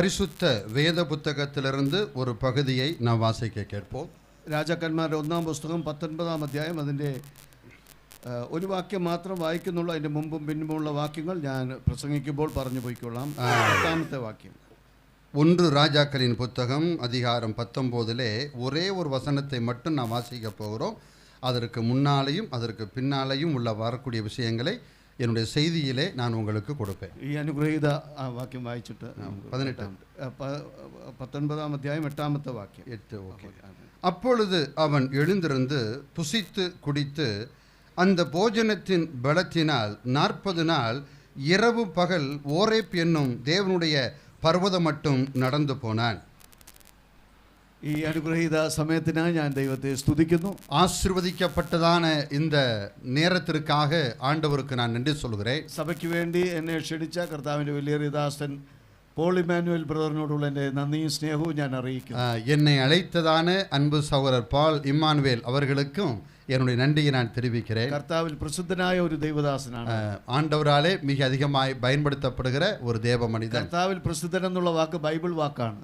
பரிசுத்த வேத புத்தகத்திலிருந்து ஒரு பகுதியை நாம் வாசிக்க கேட்போம். രാജാക്കന്മാരുടെ ഒന്നാം പുസ്തകം 19-ാം അധ്യായം അതിൻ്റെ ഒരു വാക്യം മാത്രം വായിക്കുന്നുള്ളൂ. അതിൻ്റെ മുമ്പും പിന്നുമുള്ള വാക്യങ്ങൾ ഞാൻ പ്രസംഗിക്കുമ്പോൾ പറഞ്ഞു പോയിക്കൊള്ളാം. 10-ാമത്തെ വാക്യം. 1 ராஜாக்களின் புத்தகம் அதிகாரம் 19 ஒரே ஒரு வசனத்தை மட்டும் நான் வாசிக்க போகிறோம். அதற்கு முன்னாலேயும் அதற்கு பின்னாலேயும் உள்ள வரக்கூடிய விஷயங்களை என்னுடைய செய்தியிலே நான் உங்களுக்கு கொடுப்பேன். ഈ അനുഗ്രഹീത വാക്യം വായിച്ചിട്ട് 19-ാം അധ്യായം 8-ാമത്തെ വാക്യം. 8. அப்பொழுது அவன் எழுந்திருந்து புசித்து குடித்து அந்த போஜனத்தின் பலத்தினால் 40 நாள் இரவு பகல் ஓரேப் என்னும் தேவனுடைய பர்வதம் மட்டும் நடந்து போனான். ഈ അനുഗ്രഹീത സമയത്തിനായി ഞാൻ ദൈവത്തെ സ്തുതിക്കുന്നു. ஆசீர்வதிக்கப்பட்டதான இந்த நேரத்திற்காக ஆண்டவருக்கு நான் நன்றி சொல்கிறேன். സഭയ്ക്ക് വേണ്ടി എന്നെ ക്ഷണിച്ച കർത്താവിൻ്റെ വലിയ ദാസൻ പോൾ ഇമ്മാനുവൽ ബ്രദറിനോടുള്ള എൻ്റെ നന്ദിയും സ്നേഹവും ഞാൻ അറിയിക്കുന്നു. என்னை அழைத்ததான அன்பு சகோதரர் பால் இம்மானுவேல் அவர்களுக்கும் என்னுடைய நன்றியை நான் தெரிவிக்கிறேன். കർത്താവിൽ പ്രസിദ്ധനായ ഒരു ദൈവദാസനാണ്. ஆண்டவராலே மிக அதிகமாய் பயன்படுத்தப்படுகிற ஒரு தேவ மனிதன். കർത്താവിൽ പ്രസിദ്ധൻ എന്നുള്ള വാക്ക് ബൈബിൾ വാക്കാണ്.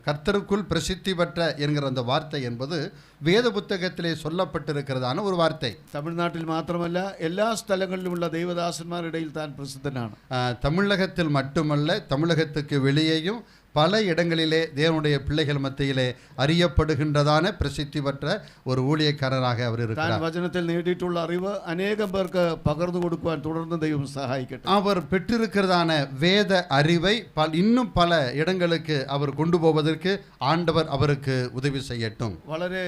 கர்த்தருக்குள் பிரசித்தி பெற்ற என்கிற அந்த வார்த்தை என்பது வேத புத்தகத்திலே சொல்லப்பட்டிருக்கிறதான ஒரு வார்த்தை. തമിഴ്നാട്ടിൽ മാത്രമല്ല എല്ലാ സ്ഥലങ്ങളിലുമുള്ള ദൈവദാസന്മാരുടെ ഇടയിൽ താൻ പ്രസിദ്ധനാണ്. தமிழகத்தில் மட்டுமல்ல, தமிழகத்துக்கு வெளியேயும் பல இடங்களிலே தேவனுடைய பிள்ளைகள் மத்தியிலே அறியப்படுகின்றதான பிரசித்தி பெற்ற ஒரு ஊழியக்காரராக அவர் இருக்கிறார். വചനത്തിൽ നേടിയിട്ടുള്ള അറിവ് അനേകം പേർക്ക് പകർന്നു കൊടുക്കുവാൻ തുടർന്ന് ദൈവം സഹായിക്കട്ടെ. அவர் பெற்றிருக்கிறதான வேத அறிவை இன்னும் பல இடங்களுக்கு அவர் கொண்டு போவதற்கு ஆண்டவர் அவருக்கு உதவி செய்யட்டும். വളരെ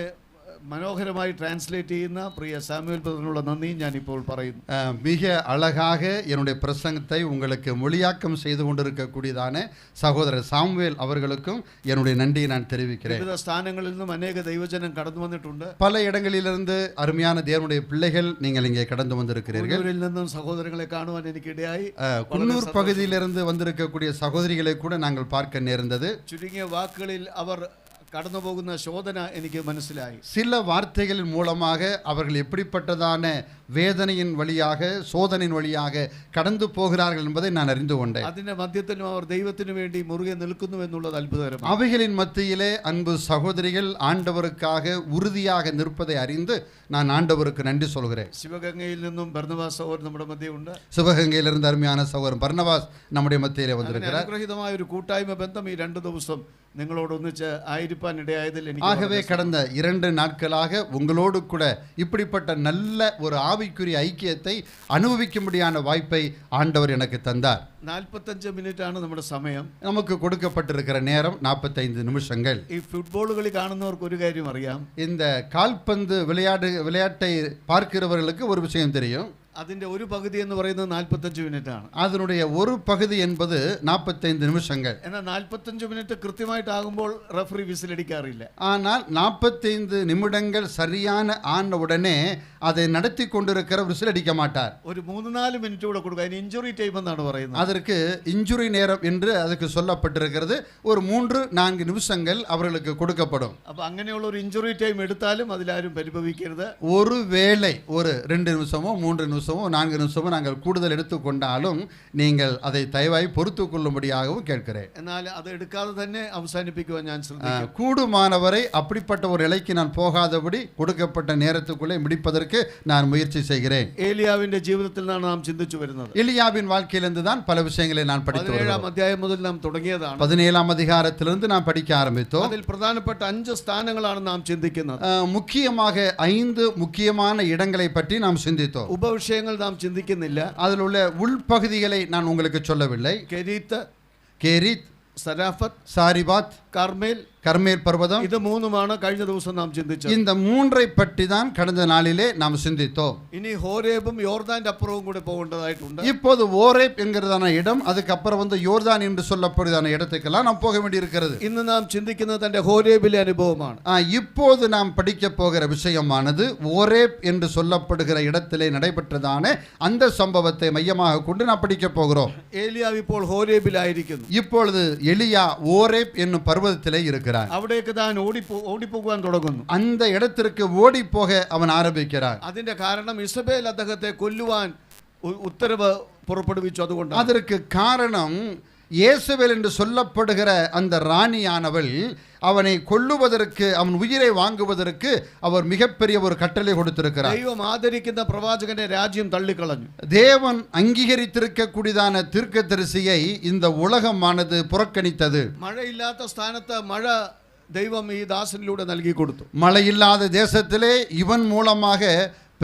മനോഹരമായി ട്രാൻസ്ലേറ്റ് ചെയ്യുന്ന പ്രിയ സാമുവേൽ ബ്രദറിനുള്ള നന്ദിയും ഞാനിപ്പോൾ പറയുന്നു. மிக அழகாக என்னுடைய பிரசங்கத்தை உங்களுக்கு மொழியாக்கம் செய்து கொண்டிருக்கக்கூடியதான சகோதரர் சாமுவேல் அவர்களுக்கும் என்னுடைய நன்றியை நான் தெரிவிக்கிறேன். വിവിധ സ്ഥാനങ്ങളിൽ നിന്നും അനേക ദൈവജനം കടന്നു വന്നിട്ടുണ്ട്. பல இடங்களிலிருந்து அருமையான தேவனுடைய பிள்ளைகள் நீங்கள் இங்கே கடந்து வந்திருக்கிறீர்கள். കുന്നൂരിൽ നിന്നും സഹോദരങ്ങളെ കാണുവാൻ എനിക്കിടയായി. குன்னூர் பகுதியிலிருந்து வந்திருக்கக்கூடிய சகோதரிகளை கூட நாங்கள் பார்க்க நேர்ந்தது. ചുരുങ്ങിയ വാക്കുകളിൽ അവർ கடந்து போகுന്ന ശോധന എനിക്ക് മനസ്സിലായി. சில வார்த்தைகளின் மூலமாக அவர்கள் எப்படிப்பட்டதான வேதனையின் வழியாக சோதனையின் வழியாக கடந்து போகிறார்கள் என்பதை நான் அறிந்து கொண்டேன். അതിന്റെ മധ്യത്തിലും അവർ ദൈവത്തിനു വേണ്ടി മുറുകെ നിൽക്കുന്നു എന്നുള്ളത് അത്ഭുതകരമാണ്. அவைகளின் மத்தியிலே அன்பு சகோதரிகள் ஆண்டவருக்காக உறுதியாக நிற்பதை அறிந்து நான் ஆண்டவருக்கு நன்றி சொல்கிறேன். ശിവഗംഗയിൽ നിന്നും ബർന്നബാസ് സഹോദരൻ നമ്മുടെ മധ്യമുണ്ട്. சிவகங்கையிலிருந்து அருமையான சகோதரன் பர்னபாஸ் நம்முடைய மத்தியிலே வந்திருக்கிறார். അനുഗ്രഹീതമായ ഒരു കൂട്ടായ്മ ബന്ധം ഈ 2 ദിവസം നിങ്ങളോട് ഒന്നിച്ച് ആയിരിക്കാൻ ഇടയായതിൽ എനിക്ക് ஆகவே கடந்த 2 நாட்களாக உங்களோடு கூட இப்படிப்பட்ட நல்ல ஒரு ஆவிக்குரிய ஐக்கியத்தை அனுபவிக்கும்படியான வாய்ப்பை ஆண்டவர் எனக்கு தந்தார். 45 മിനിറ്റാണ് നമ്മുടെ സമയം. நமக்கு கொடுக்கப்பட்டிருக்கிற நேரம் 45 நிமிஷங்கள். ഈ ഫുട്ബോൾ കളി കാണുന്നവർക്ക് ഒരു കാര്യം അറിയാം. இந்த கால்பந்து விளையாட்டை பார்க்கிறவர்களுக்கு ஒரு விஷயம் தெரியும். അതിന്റെ ഒരു പകുതി എന്ന് പറയുന്നത് 45 മിനിറ്റാണ്. அதனுடைய ஒரு பகுதி என்பது 45 நிமிஷங்கள். എന്നാൽ 45 മിനിറ്റ് കൃത്യമായിട്ടാകുമ്പോൾ റഫറി വിസിലടിക്കാറില്ല. ஆனால் 45 நிமிடங்கள் சரியான ஆன உடனே அதை நடத்தி கொண்டிருக்கிற விசில் அடிக்க மாட்டார். ഒരു 3-4 മിനിറ്റ് കൂടെ കൊടുക്കുക. അതിന് ഇഞ്ചുറി ടൈം എന്നാണ് പറയുന്നത്. அதற்கு இன்ஜுரி நேரம் என்று அதுக்கு சொல்லப்பட்டிருக்கிறது. ஒரு 3-4 நிமிஷங்கள் அவர்களுக்கு கொடுக்கப்படும். അപ്പോൾ അങ്ങനെയുള്ള ഒരു ഇഞ്ചുറി ടൈം എടുത്താലും അതിലാരും പരിഭവിക്കരുത്. ஒருவேளை ஒரு 2 நிமிஷமோ 3 நிமிஷமோ 4 நிமிஷமோ நாங்கள் கூடுதல் எடுத்துக்கொண்டாலும் நீங்கள் அதை தயவாய் பொறுத்து கொள்ளும்படியாகவும் கேட்கிறேன். എന്നാൽ അത് എടുക്കാതെ തന്നെ അവസാനിപ്പിക്കുവാൻ ഞാൻ ശ്രദ്ധിക്കും. கூடுமானவரை அப்படிப்பட்ட ஒரு நிலைக்கு நான் போகாதபடி கொடுக்கப்பட்ட நேரத்துக்குள்ளே முடிப்பதற்கு நான் முயற்சி செய்கிறேன். ഏലിയാവിന്റെ ജീവിതത്തിൽ നിന്നാണ് നാം ചിന്തിച്ചു വരുന്നത്. எலியாவின் வாழ்க்கையிலிருந்து தான் பல விஷயங்களை நான் படித்து வருகிறேன். 17-ാം അധ്യായം മുതൽ നാം തുടങ്ങിയതാണ്. 17-ാம் அதிகாரத்திலிருந்து நாம் படிக்க ஆரம்பித்தோம். അതിൽ പ്രധാനപ്പെട്ട 5 സ്ഥാനങ്ങളാണ് നാം ചിന്തിക്കുന്നത്. முக்கியமாக 5 முக்கியமான இடங்களை பற்றி நாம் சிந்தித்தோம். ഉപവിഷയങ്ങൾ നാം ചിന്തിക്കുന്നില്ല. அதில் உள்ள உள்பகுதிகளை நான் உங்களுக்கு சொல்லவில்லை. കെരീത്ത്, கேரித், സരാഫത്ത്, சாரிபாத், കർമേൽ, கர்மேல் பர்வதம், ഇത് 3-മാണ് കഴിഞ്ഞ ദിവസം നാം ചിന്തിച്ചത്. இந்த 3ஐ பற்றி தான் கடந்த நாளிலே நாம் சிந்தித்தோம். ഇനി ഹോരേബും യോർദാന്റെ അപ്പുറവും കൂടെ പോകേണ്ടതായിട്ടുണ്ട്. இப்போது ஓரேப் என்கிறதான இடம், அதுக்கப்புறம் யோர்தான் என்று சொல்லப்படுதான இடத்துக்கெல்லாம் நாம் போக வேண்டி இருக்கிறது. ഇന്ന് നാം ചിന്തിക്കുന്നത് തന്റെ ഹോരേബിലെ അനുഭവമാണ്. இப்போது நாம் படிக்க போகிற விஷயமானது ஓரேப் என்று சொல்லப்படுகிற இடத்திலே நடைபெற்றதான அந்த சம்பவத்தை மையமாக கொண்டு நாம் படிக்க போகிறோம். ഏലിയാവ് ഇപ്പോൾ ഹോരേബിലായിരിക്കുന്നു. இப்பொழுது எலியா ஓரேப் என்னும் பர்வதத்திலே இருக்கிறார். അവിടേക്ക് താൻ ഓടിപ്പോകുവാൻ തുടങ്ങുന്നു. அந்த இடத்திற்கு ஓடி போக அவன் ஆரம்பிக்கிறான். അതിന്റെ കാരണം ഇസബേൽ അദ്ദേഹത്തെ കൊല്ലുവാൻ ഉത്തരവ് പുറപ്പെടുവിച്ചു. അതുകൊണ്ട് அதற்கு காரணம் இயேசுவேல் என்று சொல்லப்படுகிற அந்த ராணியானவள் அவனை கொல்லுவதற்கு, அவன் உயிரை வாங்குவதற்கு அவர் மிகப்பெரிய ஒரு கட்டளை கொடுத்திருக்கிறார். ദൈവം ആദരിക്കുന്ന പ്രവാചകന്റെ രാജ്യം തള്ളിക്കളഞ്ഞു. தேவன் அங்கீகரித்திருக்கக்கூடியதான தீர்க்கதரிசியை இந்த உலகமானது புறக்கணித்தது. മഴയില്ലാത്ത സ്ഥാനത്ത് മഴ ദൈവം ഈ ദാസനിലൂടെ നൽകി കൊടുത്തു. மழையில்லாத தேசத்திலே இவன் மூலமாக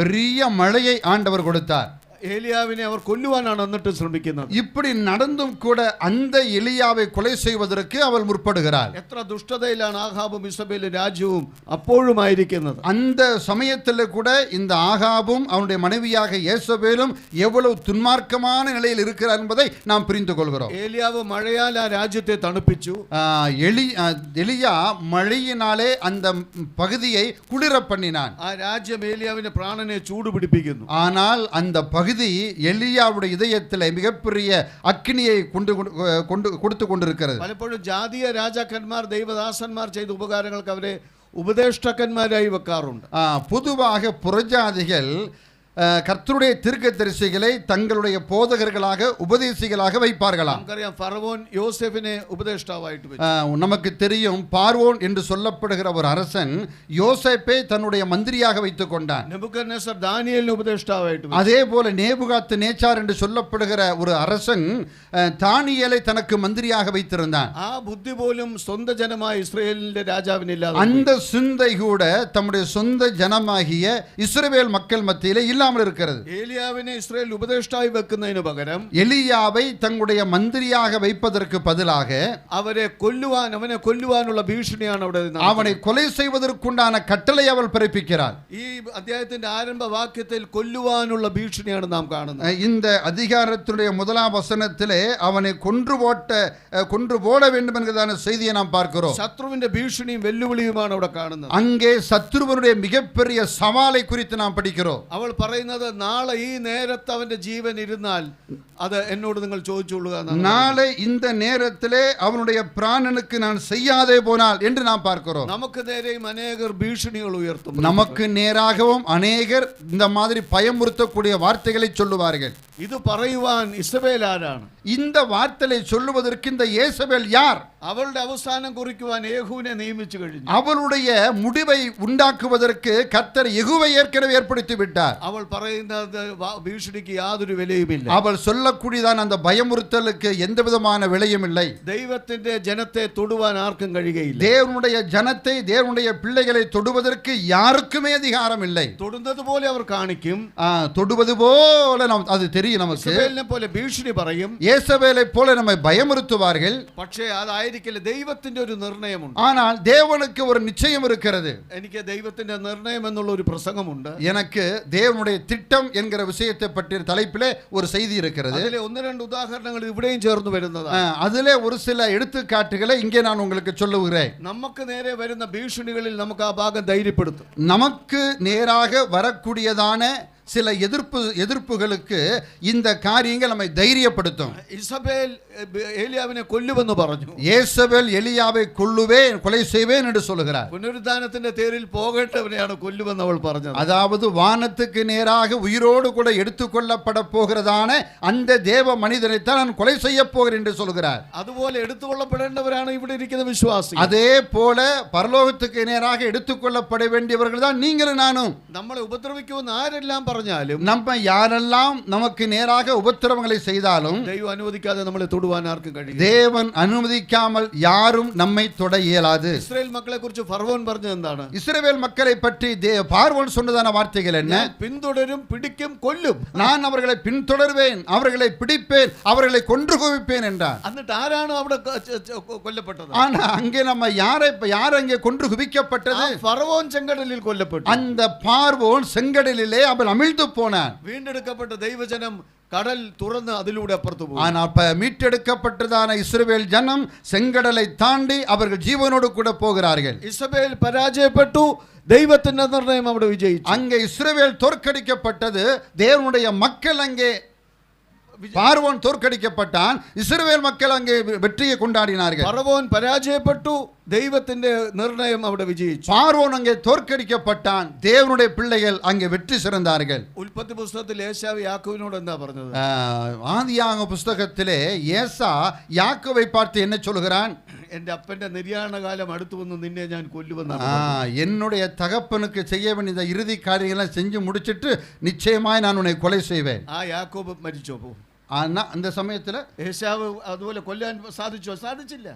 பெரிய மழையை ஆண்டவர் கொடுத்தார். ഏലിയാവിനെ അവർ കൊല്ലുവാനാണ് എന്നിട്ട് ശ്രമിക്കുന്നത്. இப்படி நடந்தும் கூட அந்த எலியாவை கொலை செய்வதற்கு அவள் முற்படுகிறாள். എത്ര ദുഷ്ടതയിലാണ് ആഹാബും ഇസബേലും രാജ്യവും അപ്പോഴുമായിരിക്കുന്നത്. அந்த சமயத்தில் கூட இந்த ஆகாபும் அவனுடைய மனைவியாக யேசபேலும் எவ்வளவு துன்மார்க்கமான நிலையில் இருக்கிறார் என்பதை நாம் புரிந்து கொள்கிறோம். ഏലിയാവ് മഴയാൽ ആ രാജ്യത്തെ തണുപ്പിച്ചു. எலியா மழையினாலே அந்த பகுதியை குளிர பண்ணினான். ആ രാജ്യം ഏലിയാവിന്റെ പ്രാണനെ ചൂടുപിടിപ്പിക്കുന്നു. ஆனால் அந்த பகுதி எலியாவுடைய இதயத்தில் மிகப்பெரிய அக்கினியை கொடுத்து கொண்டிருக்கிறது. പലപ്പോഴും ജാതീയ രാജാക്കന്മാർ ദൈവദാസന്മാർ ചെയ്ത ഉപകാരങ്ങൾക്ക് അവരെ ഉപദേഷ്ടാക്കന്മാരായി വെക്കാറുണ്ട്. பொதுவாக புறஜாதிகள் கர்த்தருடைய தீர்க்கதரிசிகளை தங்களுடைய போதகர்களாக உபதேசிகளாக வைப்பார்களாம். നമുക്കറിയാം ഫറവോൻ യോസേഫിനെ ഉപദേഷ്ടാവായിട്ട് വെച്ചു. நமக்கு தெரியும் பார்வோன் என்று சொல்லப்படுகிற ஒரு அரசன் யோசேப்பை தன்னுடைய மந்திரியாக வைத்துக் கொண்டான். നെബൂഖദ്നേസർ ദാനിയേലിനെ ഉപദേഷ്ടാവായിട്ട് വെച്ചു. அதே போல நேபுகாத்து நேச்சார் என்று சொல்லப்படுகிற ஒரு அரசன் தானியேலை தனக்கு மந்திரியாக வைத்திருந்தான். ആ ബുദ്ധി പോലും സ്വന്തം ജനമായ ഇസ്രായേലിന്റെ രാജാവിനില്ലാതെ அந்த சிந்தை கூட தம்முடைய சொந்த ஜனமாகிய இஸ்ரவேல் மக்கள் மத்தியிலே இல்லாமல் இருக்கிறது. ഏലിയാവിനെ ഇസ്രായേൽ ഉപദേഷ്ടായി വെക്കുന്നതിന് പകരം எலியாவை தங்களுடைய மந்திரியாக வைப்பதற்கு பதிலாக അവനെ കൊല്ലുവാനുള്ള ഭീഷണിയാണ് അവിടെ. அவனை கொலை செய்வதற்குண்டான கட்டளை அவள் பிறப்பிக்கிறாள். ഈ അധ്യായത്തിന്റെ ആരംഭ വാക്യത്തിൽ കൊല്ലുവാനുള്ള ഭീഷണിയാണ് നാം കാണുന്നത്. இந்த அதிகாரத்துடைய முதலாம் வசனத்திலே அவனை கொன்று போட வேண்டும் என்கிறதான செய்தியை நாம் பார்க்கிறோம். ശത്രുവിന്റെ ഭീഷണിയും വെല്ലുവിളിയുമാണ് അവിടെ കാണുന്നത്. அங்கே சத்துருவனுடைய மிகப்பெரிய சவாலை குறித்து நாம் படிக்கிறோம். അവൾ പറയുന്നത് നാളെ ഈ നേരത്ത് അവന്റെ ജീവൻ ഇരുന്നാൽ അത് എന്നോട് നിങ്ങൾ ചോദിച്ചുകൊള്ളുക. நாளை இந்த நேரத்திலே அவனுடைய பிராணனுக்கு நான் செய்யாதே போனால் என்று நாம் பார்க்கிறோம். നമുക്ക് നേരെയും അനേകർ ഭീഷണികൾ ഉയർത്തും. நமக்கு நேராகவும் அநேகர் இந்த மாதிரி பயமுறுத்தக்கூடிய வார்த்தைகளை சொல்லுவார்கள். ഇത് പറയുവാൻ ഇസബേൽ ആരാണ്? இந்த வார்த்தையை சொல்லுவதற்கு இந்த യേசபேல் யார்? അവളുടെ അവസാനം കുറിക്കുവാൻ യേഹൂവിനെ നിയമിച്ചു കഴിഞ്ഞു. அவளுடைய முடிவை உண்டாக்குவதற்கு கர்த்தர் யெகூவை ஏற்கனவே ஏற்படுத்தி விட்டார். അവൾ പറയുന്നത് ഭീഷണിക്ക് യാതൊരു വിലയുമില്ല. அவள் சொல்லக்கூடியதான் அந்த பயமுறுத்தலுக்கு எந்த விதமான விலையும் இல்லை. ദൈവത്തിന്റെ ജനത്തെ തൊടുവാൻ ആർക്കും കഴിയുകയില്ല. தேவனுடைய ஜனத்தை, தேவனுடைய பிள்ளைகளை தொடுவதற்கு யாருக்குமே அதிகாரம் இல்லை. തൊടുന്നത് പോലെ അവർ കാണിക്കും. தொடுவது போல அது தெரியும் நமக்கு. ഇസബേലിനെ പോലെ ഭീഷണി പറയും. യേசபேலை போல நம்மை பயமுறுத்துவார்கள். പക്ഷേ അതായിരിക്കില്ല. ദൈവത്തിന്റെ ഒരു നിർണയമുണ്ട്. ஆனால் தேவனுக்கு ஒரு நிச்சயம் இருக்கிறது. എനിക്ക് ദൈവത്തിന്റെ നിർണയം എന്നുള്ള ഒരു പ്രസംഗമുണ്ട്. எனக்கு தேவனுடைய திட்டம் என்கிற விஷயத்தை பற்றிய தலைப்பிலே ஒரு செய்தி இருக்கிறது. അതിലെ ഒന്ന് രണ്ട് ഉദാഹരണങ്ങൾ ഇവിടെയും ചേർന്ന് വരുന്നതാണ്. அதிலே ஒரு சில எடுத்துக்காட்டுகளை இங்கே நான் உங்களுக்கு சொல்லுகிறேன். നമുക്ക് നേരെ വരുന്ന ഭീഷണികളിൽ നമുക്ക് ആ ഭാഗം ധൈര്യപ്പെടുത്തും. நமக்கு நேராக வரக்கூடியதான சில எதிர்ப்புகளுக்கு இந்த காரியங்கள் நம்மை தைரியப்படுத்தும். ഇസബേൽ ഏലിയാവിനെ കൊല്ലുമെന്ന് പറഞ്ഞു. യേസബേൽ எலியாவை கொல்லுவேன், கொலை செய்வேன் என்று சொல்கிறார். പുനരുദ്ധാനത്തിന്റെ തേരിൽ പോകേണ്ടവനെയാണ് കൊല്ലുമെന്ന് അവൾ പറഞ്ഞത്. அதாவது வானத்துக்கு நேராக உயிரோடு கூட எடுத்துக்கொள்ளப்பட போகிறதான அந்த தேவ மனிதனைத்தான் நான் கொலை செய்ய போகிறேன் என்று சொல்கிறார். അതുപോലെ എടുത്തുകൊള്ളപ്പെടേണ്ടവരാണ് ഇവിടെ ഇരിക്കുന്ന വിശ്വാസി. அதே போல பரலோகத்துக்கு நேராக எடுத்துக்கொள்ளப்பட வேண்டியவர்கள் தான் நீங்களும் நானும். നമ്മളെ ഉപദ്രവിക്കുമെന്ന് ആരെല്ലാം പറഞ്ഞാലും, நம்ம யாரெல்லாம் நமக்கு நேராக உபத்திரவங்களை செய்தாலும் ദൈവം അനുവദിക്കാതെ നമ്മളെ തൊടുവാൻ ആർക്കും കഴിയില്ല. தேவன் அனுமதிக்காமல் யாரும் நம்மை தொட இயலாது. ഇസ്രായേൽ മക്കളെ കുറിച്ച് ഫറവോൻ പറഞ്ഞത് എന്താണ്? இஸ்ரவேல் மக்களை பற்றி பார்வோன் சொன்னதான வார்த்தைகள் என்ன? പിന്തുടരും, പിടിക്കും, കൊല്ലും. நான் அவர்களை பின்தொடர்வேன், அவர்களை பிடிப்பேன், அவர்களை கொன்று குவிப்பேன் என்றார். എന്നിട്ട് ആരാണ് അവിടെ കൊല്ലപ്പെട്ടത്? ஆனா அங்கே நம்ம யார் அங்கே கொன்று குவிக்கப்பட்டது? ഫറവോൻ ചെങ്കടലിൽ കൊല്ലപ്പെട്ടു. அந்த பார்வோன் செங்கடலிலே அவன் அமிழ்ந்து போனான். വീണ്ടെടുക്കപ്പെട്ട ദൈവജനം கடல் തുറന്ന് അതിലൂടെ അപ്പുറത്ത് പോയി. ஆனால் மீட்டெடுக்கப்பட்டதான இஸ்ரவேல் ஜனம் செங்கடலை தாண்டி அவர்கள் ஜீவனோடு கூட போகிறார்கள். ഇസബേൽ പരാജയപ്പെട്ടു, ദൈവത്തിന്റെ നിർണയം അവിടെ വിജയിച്ചു. அங்கே இஸ்ரவேல் தோற்கடிக்கப்பட்டது, தேவனுடைய மக்கள் அங்கே பார்வோன் தோற்கடிக்கப்பட்டான், இஸ்ரவேல் மக்கள் அங்கே வெற்றியை கொண்டாடினார்கள். ഫറവോൻ പരാജയപ്പെട്ടു, ദൈവത്തിന്റെ നിർണയം അവിടെ വിജയിച്ചു. பார்வோன் அங்கே தோற்கடிக்கப்பட்டான், தேவனுடைய பிள்ளைகள் அங்கே வெற்றி சிறந்தார்கள். ഉൽപ്പത്തി പുസ്തകത്തിൽ ഏശാവ് യാക്കോബിനോട് എന്താ പറഞ്ഞത്? ஆதியாகம புஸ்தகத்திலே ஏசா யாக்கோபை பார்த்து என்ன சொல்கிறான்? എന്റെ അപ്പന്റെ നിര്യാണ കാലം അടുത്തു വന്നു, നിന്നെ ഞാൻ കൊല്ലുമെന്ന്. என்னுடைய தகப்பனுக்கு செய்ய வேண்டிய இறுதி காரியங்களை செஞ்சு முடிச்சிட்டு நிச்சயமாய் நான் உன்னை கொலை செய்வேன். ആ യാക്കോബ് മരിച്ചോ? ஆனா அந்த சமயத்துல ஏசாவு அதுபோல கொல்லாൻ സാധിച്ചില്ല.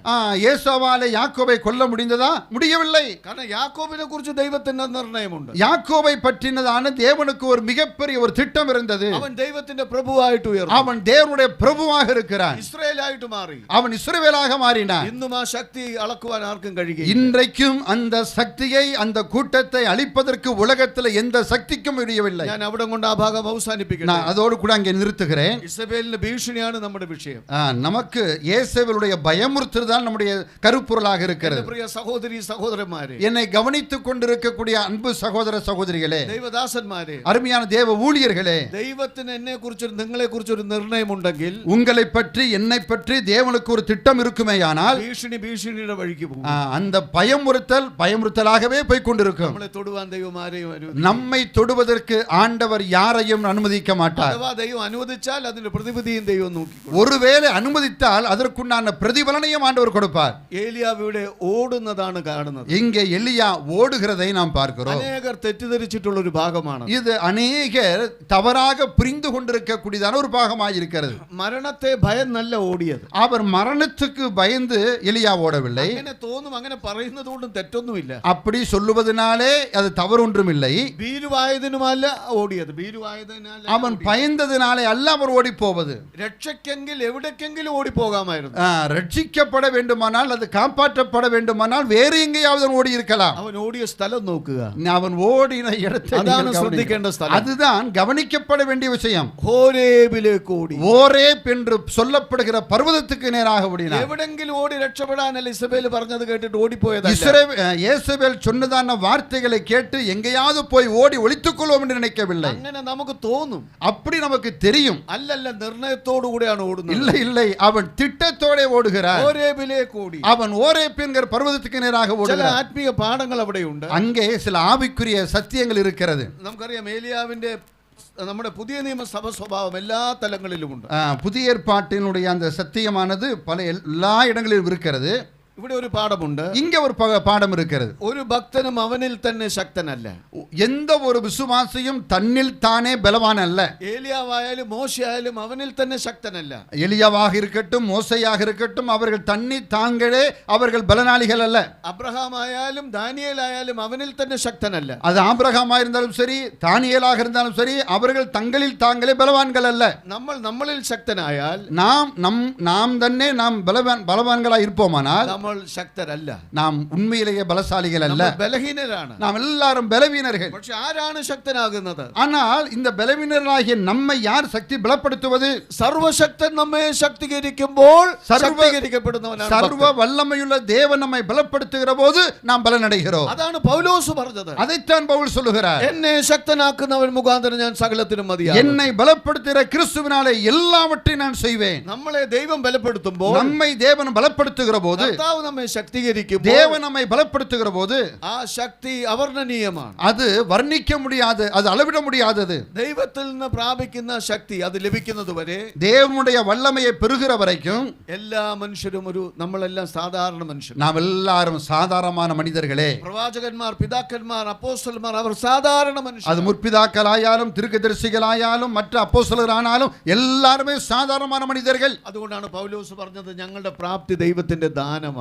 ஏசாவாலே யாக்கோபை கொல்ல முடிந்ததா? முடியவில்லை. കാരണം യാക്കോബിനെ കുറിച്ച് ദൈവത്തിന്റെ നിർണയമുണ്ട്. யாக்கோபை பற்றினதான தேவனுக்கு ஒரு மிகப்பெரிய ஒரு திட்டம் இருந்தது. അവൻ ദൈവത്തിന്റെ പ്രഭുവായിട്ട് ഉയർന്നു. அவன் தேவனுடைய பிரபுவாக இருக்கிறான். இஸ்ரவேலாയിട്ട് மாறி. அவன் இஸ்ரவேலாக மாறினான். இன்னும் ആ ശക്തി அளக்குவாൻ ആർക്കും കഴിയില്ല. இன்றைக்கும் அந்த சக்தியை, அந்த கூட்டத்தை அழிப்பதற்கு உலகத்தில் எந்த சக்திக்கும் முடியவில்லை. ഞാൻ അവിടെ കൊണ്ട് ആ ഭാഗം അവസാനിപ്പിക്കട്ടെ. நான் அதோடு கூட அங்கே நிறுத்துகிறேன். இஸ்ரவேலின் ഭീഷണിയാണ് നമ്മുടെ വിഷയം. நமக்கு இயேசுவினுடைய பயமுறுத்துதல் நம்முடைய கருப்பொருளாக இருக்கிறது. പ്രിയ സഹോദരി സഹോദരന്മാരെ, என்னை கவனித்துக் கொண்டிருக்கக்கூடிய அன்பு சகோதர சகோதரிகளே, ദൈവദാസന്മാരെ, அருமையான தேவ ஊழியர்களே, ദൈവത്തിന് എന്നെ കുറിച്ച് നിങ്ങളെ കുറിച്ച് ഒരു നിർണയമുണ്ടെങ്കിൽ, உங்களை பற்றி என்னை பற்றி தேவனுக்கு ஒரு திட்டம் இருக்குமேயானால் ഭീഷണിയുടെ വഴിക്ക് പോകും. அந்த பயமுறுத்தலாகவே போய் கொண்டிருக்கும். നമ്മളെ തൊടുവാൻ ദൈവം ആരെയും நம்மை தொடுவதற்கு ஆண்டவர் யாரையும் அனுமதிக்க மாட்டார். അഥവാ ദൈവം അനുവദിച്ചാൽ അതിന്റെ പ്രതിവിധിയും ദൈവം നോക്കിക്കൊള്ളും. ஒருவேளை அனுமதித்தால் அதற்குண்டான பிரதிபலனையும் ஆண்டவர் கொடுப்பார். ഏലിയാവ് ഇവിടെ ഓടുന്നതാണ് കാണുന്നത്. இங்கே எலியா ஓடுகிறதை நாம் பார்க்கிறோம். അനേകർ തെറ്റിദ്ധരിച്ചിട്ടുള്ള ഒരു ഭാഗമാണ് இது അനേകർ தவறாக புரிந்து கொண்டிருக்கக்கூடியதான ஒரு பாகமாக இருக்கிறது. മരണത്തെ ഭയന്നല്ല ഓടിയത്. அவர் மரணத்துக்கு பயந்து எலியா ஓடவில்லை. അങ്ങനെ തോന്നും, അങ്ങനെ പറയുന്നത് കൊണ്ടും തെറ്റൊന്നുമില്ല. அப்படி சொல்லுவதனாலே அது தவறு ஒன்றுமில்லை. ഭീരുവായതിനുമല്ല ഓടിയത്. ഭീരുവായതിനാൽ அவன் பயந்ததினாலே அல்ல அவர் ஓடி போவது. രക്ഷയ്ക്കെങ്കിൽ എവിടേക്കെങ്കിലും ഓടിപ്പോകാമായിരുന്നു. ரட்சிக்கப்பட வேண்டுமானால், அது காப்பாற்றப்பட வேண்டுமானால் வேறு எங்கேயாவது ஓடி இருக்கலாம். അവൻ ഓടിയ സ്ഥലം നോക്കുക. அவன் ஓடின இடத்தை അതാണ് ശ്രദ്ധിക്കേണ്ട സ്ഥലം. அதுதான் கவனிக்கப்பட வேண்டிய விஷயம். ഹോരേബിലേക്ക് ഓടി. ஓரேப் என்று சொல்லப்படுகிற பர்வதத்துக்கு நேராக ஓடினார். എവിടെങ്കിലും ഓടി രക്ഷപ്പെടാനല്ല ഇസബേൽ പറഞ്ഞത് കേട്ടിട്ട് ഓടിപ്പോയതല്ല. യേസബേൽ சொன்னதான வார்த்தைகளை கேட்டு எங்கேயாவது போய் ஓடி ஒளித்துக் கொள்வோம் என்று நினைக்கவில்லை. അങ്ങനെ നമുക്ക് തോന്നും, அப்படி நமக்கு தெரியும். അല്ലല്ല, നിർണയത്തോടു കൂടെയാണ് ഓടുന്നത്. இல்லை இல்லை, அவன் திட்டத்தோட ஓடுகிறார். ഹോരേബിലേക്ക് ഓടി. அவன் ஓரேப் என்கிற பர்வதத்துக்கு நேராக ചില ஓடுகிறார். ആത്മീയ പാഠങ്ങൾ അവിടെയുണ്ട്. அங்கே சில ஆவிக்குரிய சத்தியங்கள் இருக்கிறது. നമുക്കറിയാം ഏലിയാവിന്റെ നമ്മുടെ പുതിയ നിയമസഭ സ്വഭാവം എല്ലാ തലങ്ങളിലുമുണ്ട്. புதிய ஏற்பாட்டினுடைய அந்த சத்தியமானது பல எல்லா இடங்களிலும் இருக்கிறது. ഇവിടെ ഒരു പാഠമുണ്ട്. இங்க ஒரு பாடம் இருக்கிறது. ഒരു ഭക്തനും അവനിൽ തന്നെ ശക്തനല്ല. எந்த ஒரு விசுவாசியும் தன்னில் தானே பலவான் அல்ல. ഏലിയാവായാലും മോശയായാലും അവനിൽ തന്നെ ശക്തനല്ല. எலியாவாக இருக்கட்டும், மோசையாக இருக்கட்டும், அவர்கள் தண்ணி தாங்களே அவர்கள் பலனாளிகள் அல்ல. അബ്രഹാം ആയാലും ദാനിയേൽ ആയാലും അവനിൽ തന്നെ ശക്തനല്ല. அது ஆபிரகாமா இருந்தாலும் சரி, தானியேலாக இருந்தாலும் சரி, அவர்கள் தங்களில் தாங்களே பலவான்கள் அல்ல. നമ്മളിൽ ശക്തനായാൽ, நாம் തന്നെ நாம் பலவான்களாக இருப்போமானால் ശക്തരല്ല. நாம் உண்மையிலேயே பலசாலிகள் அல்ல, ബലഹീനരാണ്. நாம் எல்லாரும் பலவீனர்கள். പക്ഷെ ആരാണ് ശക്തനാകുന്നത്? ஆனால் இந்த பலவீனர்களாகிய நம்மை யார் சக்தி பலப்படுத்துவது? സർവശക്തൻ നമ്മെ ശക്തീകരിക്കുമ്പോൾ ശക്തീകരിക്കപ്പെടുന്നവനാണ്. சர்வ வல்லமையுள்ள தேவன் நம்மை பலப்படுத்துகிற போது நாம் பலனடைகிறோம். അതാണ് പൗലോസ് പറഞ്ഞത്. அதைத்தான் பவுல் சொல்லுகிறார். എന്നെ ശക്തനാക്കുന്നവൻ മുഖാന്തരം ഞാൻ സകലത്തിനും മതിയാകും. என்னை பலப்படுத்துகிற கிறிஸ்துவினாலே எல்லாவற்றையும் நான் செய்வேன். നമ്മളെ ദൈവം ബലപ്പെടുത്തുമ്പോൾ, நம்மை தேவன் பலப்படுத்துகிற போது, നമ്മെ ശക്തീകരിക്കുമ്പോൾ, தேவன் நம்மை பலப்படுத்துகிற போது, ആ ശക്തി അവർണ്ണനീയമാണ്. அது வர்ணிக்க முடியாது, அது அளவிட முடியாதது. ദൈവത്തിൽ നിന്ന് പ്രാപിക്കുന്ന ശക്തി അത് ലഭിക്കുന്നത് വരെ, தேவனுடைய வல்லமையை பெறுகிற வரைக்கும் എല്ലാ മനുഷ്യരും നമ്മളെല്ലാം സാധാരണ മനുഷ്യർ. நாம் எல்லாரும் சாதாரணமான மனிதர்களே. പ്രവാചകന്മാർ, പിതാക്കന്മാർ, അപ്പോസ്തലന്മാർ അവർ സാധാരണ മനുഷ്യർ. அது முற்பிதாக்களாயாலும் தீர்க்கதரிசிகளாயாலும் மற்ற அப்போஸ்தலரானாலும் எல்லாருமே சாதாரணமான மனிதர்கள். അതുകൊണ്ടാണ് പൗലോസ് പറഞ്ഞത് ഞങ്ങളുടെ പ്രാപ്തി ദൈവത്തിന്റെ ദാനമാണ്.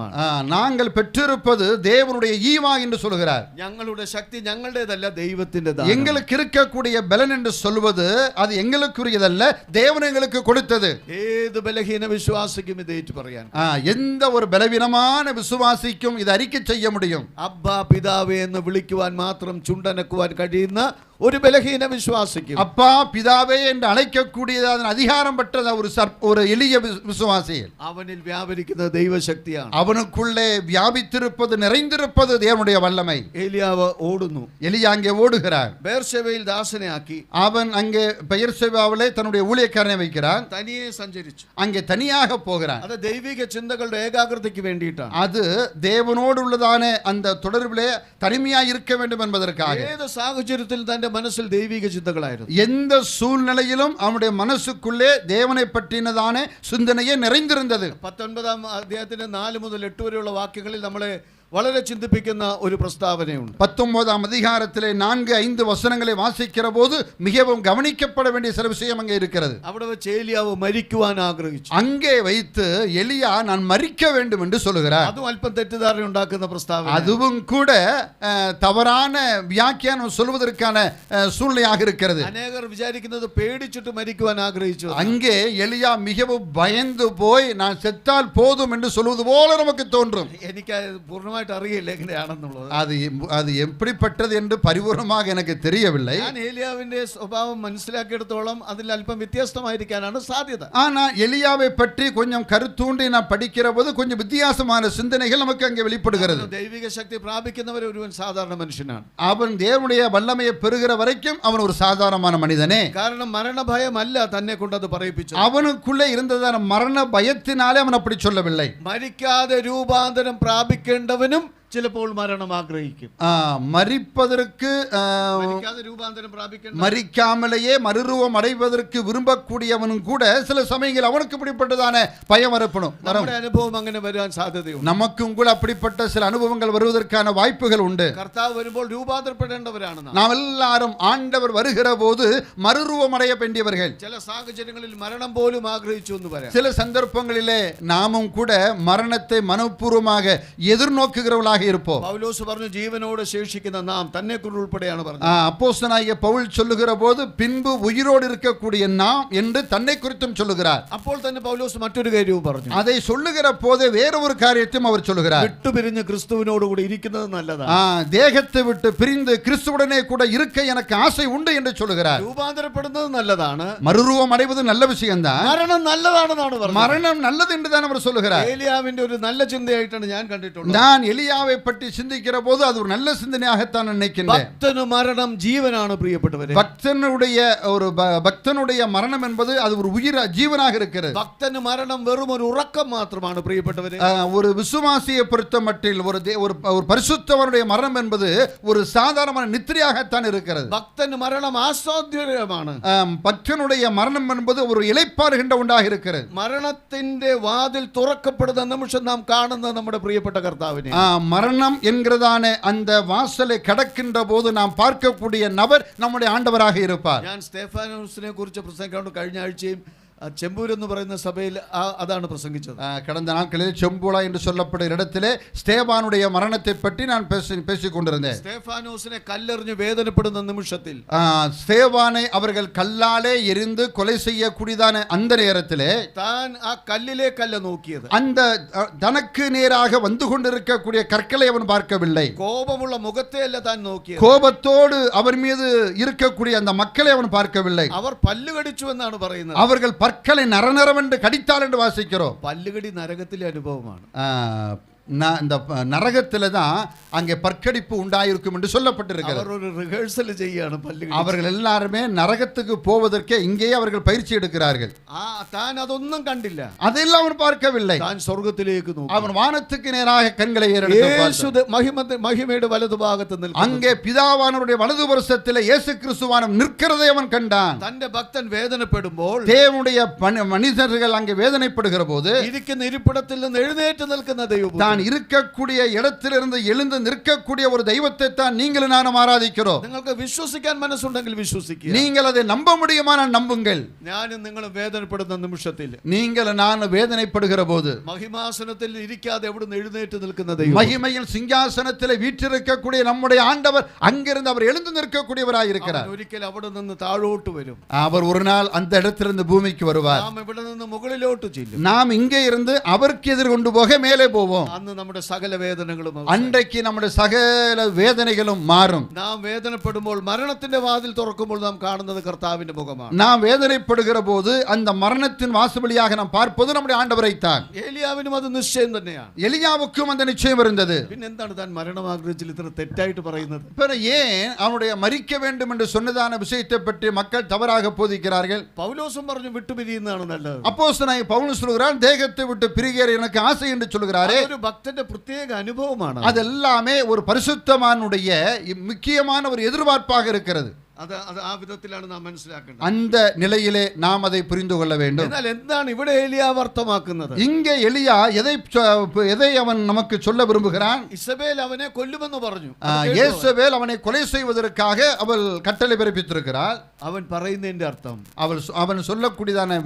நாங்கள் பெற்றிருப்பது தேவனுடைய ஈவா என்று சொல்கிறார். ഞങ്ങളുടെ ശക്തി ഞങ്ങളുടേതല്ല, ദൈവത്തിന്റെ ദാനം. எங்களுக்கு இருக்கக்கூடிய பலன் என்று சொல்வது அது எங்களுக்குரியதல்ல, தேவன் எங்களுக்கு கொடுத்தது. ഏത് ബലഹീന വിശ്വാസിക്കും ഇത് ഏറ്റു പറയാൻ, எந்த ஒரு பலவீனமான விசுவாசிக்கும் இது அறிக்கை செய்ய முடியும். അബ്ബാ പിതാവേ എന്ന് വിളിക്കുവാൻ മാത്രം ചുണ്ടനക്കുവാൻ കഴിയുന്ന ഒരു ബലഹീന വിശ്വാസിക്കും அப்பா பிதாவே என்று அழைக்கக்கூடியதான அதிகாரம் பெற்ற ஒரு எளிய விசுவாசியில் അവനിൽ വ്യാപരിക്കുന്ന ദൈവശക്തിയാണ്. அவனுக்குள்ளே வியாபித்திருப்பது நிறைந்திருப்பது தேவனுடைய வல்லமை. ഏലിയാവ് ഓടുന്നു. எலியா அங்கே ஓடுகிறான். ബേർശേബയിൽ ദാസനെ ആക്കി அவன் அங்கே பெயர்செபாவிலே தன்னுடைய ஊழியக்காரனை வைக்கிறான். തനിയെ സഞ്ചരിച്ചു. அங்கே தனியாக போகிறான். അത് ദൈവിക ചിന്തകളുടെ ഏകാഗ്രതയ്ക്ക് വേണ്ടിയിട്ടാണ്. அது தேவனோடு உள்ளதான அந்த தொடர்பிலே தனிமையாக இருக்க வேண்டும் என்பதற்காக. ഏത് സാഹചര്യത്തിൽ തന്റെ മനസ്സിൽ ദൈവിക ചിന്തകളായിരുന്നു. எந்த சூழ்நிலையிலும் அவனுடைய மனசுக்குள்ளே தேவனை பற்றினதான சிந்தனையே நிறைந்திருந்தது. 19-ാം അധ്യായത്തിന്റെ 4 മുതൽ 8 വരെയുള്ള വാക്യങ്ങളിൽ നമ്മളെ വളരെ ചിന്തിപ്പിക്കുന്ന ഒരു പ്രസ്താവനയുണ്ട്. 19-ஆம் அதிகாரத்திலே 4-5 வசனங்களை வாசிக்கிற போது மிகவும் கவனிக்கப்பட வேண்டிய சில விஷயம் அங்கே இருக்கிறது. അവിടെ വെച്ച് ഏലിയാവ് മരിക്കുവാൻ ആഗ്രഹിച്ചു. அங்கே வைத்து எலியா நான் மரிக்க வேண்டும் என்று சொல்லுகிறார். അതും അല്പം തെറ്റിദ്ധാരണ ഉണ്ടാക്കുന്ന പ്രസ്താവന. அதுவும் கூட தவறான வியாக்கியானம் சொல்வதற்கான சூழ்நிலையாக இருக்கிறது. അനേകർ വിചാരിക്കുന്നത് പേടിച്ചിട്ട് മരിക്കുവാൻ ആഗ്രഹിച്ചു. அங்கே எலியா மிகவும் பயந்து போய் நான் செத்தால் போதும் என்று சொல்வது போல நமக்கு தோன்றும். എനിക്ക് പൂർണ്ണ അറിയില്ല എങ്ങനെയാണെന്നുള്ളത്. அது எப்படிப்பட்டது என்று பரிபூர்ணமாக எனக்கு தெரியவில்லை. ഞാൻ ഏലിയാവിന്റെ സ്വഭാവം മനസ്സിലാക്കിയെടുത്തോളം അതിൽ അല്പം വ്യത്യസ്തമായിരിക്കാനാണ് സാധ്യത. ஆனா எலியாவை பற்றி கொஞ்சம் கருத்தூண்டி நான் படிக்கிற போது கொஞ்சம் வித்தியாசமான சிந்தனைகள் நமக்கு அங்கே வெளிப்படுகிறது. ദൈവിക ശക്തി പ്രാപിക്കുന്നവർ ഒരുവൻ സാധാരണ മനുഷ്യനാണ്. அவன் தேவனுடைய வல்லமையை பெறுகிற வரைக்கும் அவன் ஒரு சாதாரணமான மனிதனே. കാരണം മരണഭയമല്ല തന്നെ കൊണ്ടത് പറയിപ്പിച്ചത്. அவனுக்குள்ளே இருந்ததான மரண பயத்தினாலே அவன் அப்படி சொல்லவில்லை. മരിക്കാതെ രൂപാന്തരം പ്രാപിക്കേണ്ടവനും ചിലപ്പോൾ മരണം ആഗ്രഹിക്കും. மரிப்பதற்கு மரிக்காமலேயே மறுரூபம் அடைவதற்கு விரும்பக்கூடியவனும் கூட சில சமயங்கள் அவனுக்கு இப்படிப்பட்டதான பயம் வரப்படும். അനുഭവം അങ്ങനെ വരാൻ സാധ്യതയുണ്ട്. நமக்கும் கூட அப்படிப்பட்ட சில அனுபவங்கள் வருவதற்கான வாய்ப்புகள் உண்டு. കർത്താവ് വരുമ്പോൾ രൂപാന്തരപ്പെടേണ്ടവരാണ്. நாம் எல்லாரும் ஆண்டவர் வருகிற போது மறுரூபம் அடைய வேண்டியவர்கள். ചില സാഹചര്യങ്ങളിൽ മരണം പോലും ആഗ്രഹിച്ചു എന്ന് പറയാം. சில சந்தர்ப்பங்களிலே நாமும் கூட மரணத்தை மனப்பூர்வமாக எதிர்நோக்குகிறவர்களாக இருப்போம். പൗലോസ് പറഞ്ഞു ജീവനോട് ശേഷിക്കുന്ന നാം തന്നെക്കുറിച്ച് ഉൾപ്പെടെയാണ് പറഞ്ഞത്. அப்போஸ்தலனாகிய பவுல் சொல்லுகிற போது பின்பு உயிரோடு இருக்கக்கூடிய நாம் என்று தன்னை குறித்தும் சொல்லுகிறார். അപ്പോൾ തന്നെ പൗലോസ് മറ്റൊരു കാര്യവും പറഞ്ഞു. அதை சொல்லுகிற போதே வேற ஒரு காரியத்தையும் அவர் சொல்லுகிறார். വിട്ടുപിരിഞ്ഞ് ക്രിസ്തുവിനോട് കൂടി ഇരിക്കുന്നത് നല്ലതാണ്. தேகத்தை விட்டு பிரிந்து கிறிஸ்துவுடனே கூட இருக்க எனக்கு ஆசை உண்டு என்று சொல்லுகிறார். രൂപാന്തരപ്പെടുന്നത് നല്ലതാണ്. மறுரூபம் அடைவது நல்ல விஷயம்தான். മരണം നല്ലതാണെന്നാണ് പറഞ്ഞത്. மரணம் நல்லது என்று தான் அவர் சொல்லுகிறார். ഏലിയാവിന്റെ ഒരു നല്ല ചിന്തയായിട്ടാണ് ഞാൻ കണ്ടിട്ടുള്ളത്. நான் எலியாவை பற்றி சிந்திக்கிற போது அது ஒரு நல்ல சிந்தனையாகத்தான் நினைக்கின்றேன். பக்தனு மரணம் ஜீவனான பிரியப்பட்டவரே. பக்தனுடைய மரணம் என்பது அது ஒரு உயிர் ஜீவனாக இருக்கிறது. பக்தனு மரணம் வெறும் ஒரு உறக்கம் மாத்திரமான பிரியப்பட்டவரே. ஒரு விசுவாசியை பொறுத்த மட்டில் ஒரு பரிசுத்தவனுடைய மரணம் என்பது ஒரு சாதாரணமான நித்திரையாகத்தான் இருக்கிறது. பக்தனு மரணம் ஆசாத்தியமான. பக்தனுடைய மரணம் என்பது ஒரு இளைப்பாறுகின்ற ஒன்றாக இருக்கிறது. மரணத்திന്റെ വാതിൽ തുറക്കപ്പെടുന്ന നിമിഷം നാം കാണുന്ന നമ്മുടെ പ്രിയപ്പെട്ട കർത്താവിനെ. மரணம் என்கிறதான அந்த வாசலை கடக்கின்ற போது நாம் பார்க்கக்கூடிய நபர் நம்முடைய ஆண்டவராக இருப்பார். ഞാൻ സ്തെഫാനോസിനെ കുറിച്ച് പ്രസംഗിക്കാണ്ട് കഴിഞ്ഞ ആഴ്ചയും ചെമ്പൂർ എന്ന് പറയുന്ന സഭയിൽ അതാണ് പ്രസംഗിച്ചത്. கடந்த நாட்களில் செம்பூலா என்று சொல்லப்படுகிற இடத்திலே ஸ்தேவானுடைய மரணத்தை பற்றி நான் பேசிக் கொண்டிருந்தேன். ஸ்தேஃபானோസിനെ கல்லெறிഞ്ഞு வேதனைப்படுന്ന நிமிஷத்தில் ஸ்தேவானை அவர்கள் கல்லாலே எரிந்து கொலை செய்யக்கூடியதான அந்த நேரத்திலே தான் ആ കല്ലിലെ കല്ല് നോക്കിയത്. அந்த தனக்கு நேராக வந்து கொண்டிருக்கக்கூடிய கற்களை அவன் பார்க்கவில்லை. கோபமுள்ள முகத்தை அல்ல தான் നോക്കിയത്. கோபத்தோடு அவர் மீது இருக்கக்கூடிய அந்த மக்களை அவன் பார்க்கவில்லை. அவர் பல்லு கடிച്ചു എന്നാണ് പറയുന്നത്. அவர்கள் பற்களை நரநரவென்று கடித்தால் என்று வாசிக்கிறோம். பல்லுகடி நரகத்திலே அனுபவമാണ്. இந்த நரகத்தில தான் அங்கே பற்கடிப்பு உண்டாயிருக்கும் என்று சொல்லப்பட்டிருக்கிறது. அவர் ஒரு ரிஹர்சல் செய்യാണ് பல்லுகடி. அவர்கள் எல்லாரும் நரகத்துக்கு போவதற்கே இங்கே அவர்கள் பயிற்சி எடுக்கிறார்கள். தான் அதொன்னும் கண்டில்ல. அதெல்லாம் அவன் பார்க்கவில்லை. தான் சொர்க்கத்திலேக்கு நோக்கி அவன் வானத்துக்கு நேராக கண்களை ஏறெடுத்து பார்த்தான். மகிமையோட வலது பாகத்தில் நிற்கிறார். அங்கே பிதாவானவருடைய வலது வருஷத்திலே இயேசு கிறிஸ்துவானம் நிற்கிறதை அவன் கண்டான். தன்னுடைய பக்தன் வேதனைப்படும்போது தேவனுடைய மனிதர்கள் அங்கே வேதனைப்படுகிற போது இருக்கிற இருப்பிடத்தில் இருந்து எழுந்தேற்று நிற்கிற தெய்வம் தான் இருக்கக்கூடிய இடத்திலிருந்து எழுந்து நிற்கக்கூடிய ஒரு தெய்வத்தை தான் நீங்களும் நானும் ஆராதிக்கிறோம். നിങ്ങൾക്ക് വിശ്വസിക്കാൻ മനസ്സുണ്ടെങ്കിൽ വിശ്വസിക്കുക. நீங்கள் அதை நம்ப முடியுமானால் நம்புங்கள். ഞാനും നിങ്ങളും വേദനപ്പെടുന്ന നിമിഷത്തിൽ நீங்கள் நான் வேதனைப்படுகிற போது മഹിമാസനത്തിൽ ഇരിക്കാതെ എവിടുന്ന് എഴുന്നേറ്റ് നിൽക്കുന്ന ദൈവം, மகிமையின் சிங்காசனத்தில் வீற்றிருக்கக்கூடிய நம்முடைய ஆண்டவர் அங்கிருந்து அவர் எழுந்து நிற்கக்கூடியவராய் இருக்கிறார். ഒരിക്കൽ അവിടെ നിന്ന് താഴോട്ട് വരും. அவர் ஒரு நாள் அந்த இடத்திலிருந்து பூமிக்கு வருவார். നാം ഇവിടെ നിന്ന് മുകളിലോട്ട് ചെല്ലും. நாம் இங்கே இருந்து அவருக்கு எதிர் கொண்டு போக மேலே போவோம். അന്ന് നമ്മുടെ സകല വേദനകളും அன்றைக்கு நம்முடைய சகல வேதனைகளும் மாறும். നാം വേദനപ്പെടുമ്പോൾ മരണത്തിന്റെ വാതിൽ തുറക്കുമ്പോൾ നാം കാണുന്നത് കർത്താവിന്റെ മുഖമാണ്. நாம் வேதனைப்படுகிற போது அந்த மரணத்தின் வாசல் நாம் பார்ப்பது நம்முடைய ஆண்டவரைத்தான். ഏലിയാവിനും അത് നിശ്ചയം തന്നെയാണ്. எலியாவுக்கும் அந்த நிச்சயம் இருந்தது. പിന്നെ എന്താണ് താൻ മരണം ആഗ്രഹിച്ചിൽ ഇത്ര തെറ്റായിട്ട് പറയുന്നത്? ஏன் அவனுடைய மரிக்க வேண்டும் என்று சொன்னதான விஷயத்தை பற்றி மக்கள் தவறாக போதிக்கிறார்கள்? പൗലോസും പറഞ്ഞു വിട്ടുപിരിയുന്നതാണ് നല്ലത്. அப்போஸ்தலனாகிய பவுல் சொல்கிறான் தேகத்தை விட்டு பிரிகிற எனக்கு ஆசை என்று சொல்கிறாரே. ഒരു ഭക്തന്റെ പ്രത്യേക അനുഭവമാണ്. அதெல்லாமே ஒரு பரிசுத்தமானுடைய முக்கியமான ஒரு எதிர்பார்ப்பாக இருக்கிறது. അത് ആ വിധത്തിലാണ് നാം മനസ്സിലാക്കേണ്ടത്. அந்த நிலையிலே நாம் அதை புரிந்து கொள்ள வேண்டும். എന്നാൽ എന്താണ് ഇവിടെ ഏലിയാവ് അർത്ഥമാക്കുന്നത്? இங்கே எலியா எதை அவன் நமக்கு சொல்ல விரும்புகிறான்? ഇസബേൽ അവനെ കൊല്ലുമെന്ന് പറഞ്ഞു. യേസബേൽ அவனை கொலை செய்வதற்காக அவள் கட்டளை பிறப்பித்திருக்கிறாள். അവൻ പറയുന്നതിന്റെ അർത്ഥം, அவன் சொல்லக்கூடியதான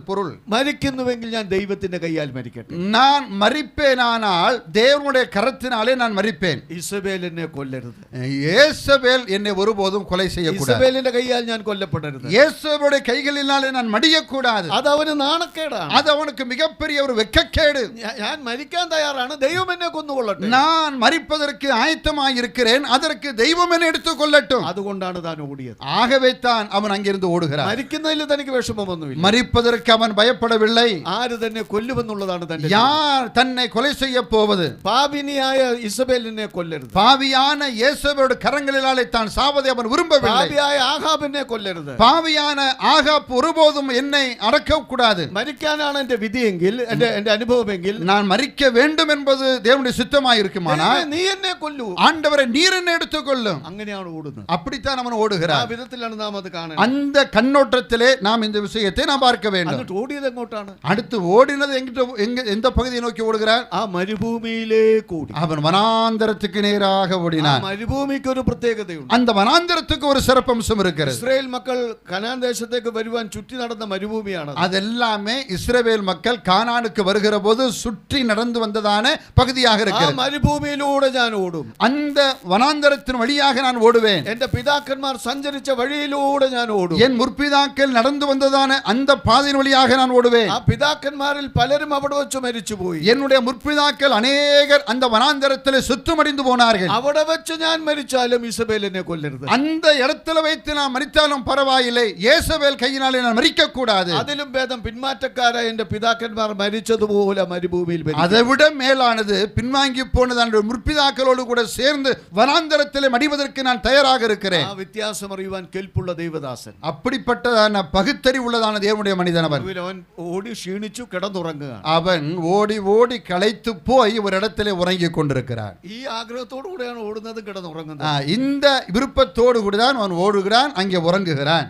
பொருள், മരിക്കുന്നുവെങ്കിൽ ഞാൻ ദൈവത്തിന്റെ കയ്യാൽ മരിക്കട്ടെ. நான் மரிப்பேனானால் தேவனுடைய கரத்தினாலே நான் மரிப்பேன். ഇസബേൽ എന്നെ കൊല്ലരുത്. യേസബേൽ என்னை ஒருபோதும் கொலை செய்ய ഇസബേലിന്റെ കയ്യാൽ ഞാൻ കൊല്ലപ്പെടരുത്. യേശുവിന്റെ കൈകളിனாலே நான் மடியக்கூடாது. അത് അവന് നാണക്കേടാണ്. அது அவனுக்கு மிகப்பெரிய ஒரு வெட்கக்கேடு. ഞാൻ മരിക്കാൻ തയ്യാറാണ്, ദൈവം എന്നെ കൊന്നുകൊള്ളട്ടെ. நான் மரிப்பதற்கு ஆயத்தமாய் இருக்கிறேன், அதற்கு தெய்வம் என்னை எடுத்துக் கொள்ளட்டும். അതുകൊണ്ടാണ് താൻ ഓടിയത്. ஆகவே தான் அவன் அங்கிருந்து ஓடுகிறான். മരിക്കുന്നതിൽ തനിക്ക് വിഷമമൊന്നുമില്ല. மரிப்பதற்கு அவன் பயப்படவில்லை. ആര് തന്നെ കൊല്ലുമെന്നുള്ളതാണ് തന്റെ. யார் தன்னை கொலை செய்ய போவது? പാപിനിയായ ഇസബേലിനെ കൊല്ലരുത്. பாவியான യേശുவோட கரங்களினாலே தான் சாவதை அவன் விரும்பவில்லை. പാപിയായ ആഹാബിനെ കൊല്ലരുത്. பாவியான ஆகாப் ஒருபோதும் என்னை அடக்க கூடாது. മരിക്കാനാണ് എന്റെ വിധിയെങ്കിൽ, എന്റെ അനുഭവമെങ്കിൽ, நான் மரிக்க வேண்டும் என்பது தேவனுடைய சித்தமாய் இருக்குமானால் നീ എന്നെ കൊല്ലൂ, ஆண்டவரை நீர் என்னை எடுத்துக்கொள்ளும். അങ്ങനെയാണ് ഓടുന്നത്. அப்படித்தான் அவன் ஓடுகிறான். ആ വിധത്തിലാണ് നാം അത് കാണുന്നത്. அந்த கண்ணோட்டத்திலே நாம் இந்த விஷயத்தை நாம் பார்க்க வேண்டும். എന്നിട്ട് ഓടിയത് എങ്ങോട്ടാണ്? அடுத்து ஓடினது எந்த பகுதியை நோக்கி ஓடுகிறான்? ആ മരുഭൂമിയിലേക്ക് ഓടി. அவன் வனாந்தரத்துக்கு நேராக ஓடினான். മരുഭൂമിക്ക് ഒരു പ്രത്യേകതയുണ്ട്. அந்த வனாந்தரத்துக்கு ஒரு சிறப்பம்சம் இருக்கிறது. ഇസ്രായേൽ മക്കൾ കനാൻ ദേശത്തേക്ക് വരുവാൻ ചുറ്റി നടന്ന മരുഭൂമിയാണ്. அதெல்லாமே இஸ்ரவேல் மக்கள் கானானுக்கு வருகிற போது சுற்றி நடந்து வந்ததான பகுதியாக இருக்கிறது. ആ മരുഭൂമിയിലൂടെ ഞാൻ ഓടും. அந்த வனாந்தரத்தின் வழியாக நான் ஓடுவேன். എന്റെ പിതാക്കന്മാർ സഞ്ചരിച്ച വഴിയിലൂടെ ഞാൻ ഓടും. என் முற்பிதாக்கள் நடந்து வந்ததான அந்த பாதையின் வழியாக நான் ஓடுவேன். ആ പിതാക്കന്മാരിൽ പലരും അവിടെ വെച്ച് മരിച്ചുപോയി. என்னுடைய முற்பிதாக்கள் அநேகர் அந்த வனாந்தரத்திலே சுத்தமடைந்து போனார்கள். അവിടെ വെച്ച് ഞാൻ മരിച്ചാലും ഇസബേലിനെ കൊല്ലരുത്. அந்த இடத்துல வைத்து நான் மரித்தாலும் பரவாயில்லை, യേസബേൽ கையினாலே நான் மரிக்க கூடாது. അതിലും ഭേദം പിന്മാറ്റക്കാരായ എന്റെ പിതാക്കന്മാർ മരിച്ചതുപോലെ മരുഭൂമിയിൽ മരിക്കും. அதைவிட மேலானது பின்வாங்கி போனது முற்பிதாக்களோடு கூட சேர்ந்து வனாந்தரத்திலே மடிவதற்கு நான் தயாராக இருக்கிறேன். ആ വ്യത്യാസം അറിയുവാൻ കെൽപ്പുള്ള ദൈവദാസൻ. அப்படிப்பட்டதான பகுத்தறிவு உள்ளதான தேவனுடைய மனிதன் அவன். അവൻ ഓടി ക്ഷീണിച്ചു കിടന്നുറങ്ങുകയാണ്. அவன் ஓடி ஓடி களைத்து போய் ஒரு இடத்திலே உறங்கிக் கொண்டிருக்கிறான். ഈ ആഗ്രഹത്തോടു കൂടെയാണ് ഓടുന്നത്, കിടന്നുറങ്ങുന്നത്. இந்த விருப்பத்தோடு கூட தான் அவன் ஓடுகிறான், அங்கே உறங்குகிறான்.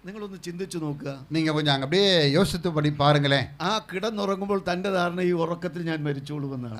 നിങ്ങളൊന്ന് ചിന്തിച്ചു നോക്കുക. நீங்க கொஞ்சம் அப்படியே யோசித்து படி பாருங்களேன். ആ കിടന്നുറങ്ങുമ്പോൾ തന്റെ ധാരണ ഈ ഉറക്കത്തിൽ ഞാൻ മരിച്ചോളുമെന്നാണ്.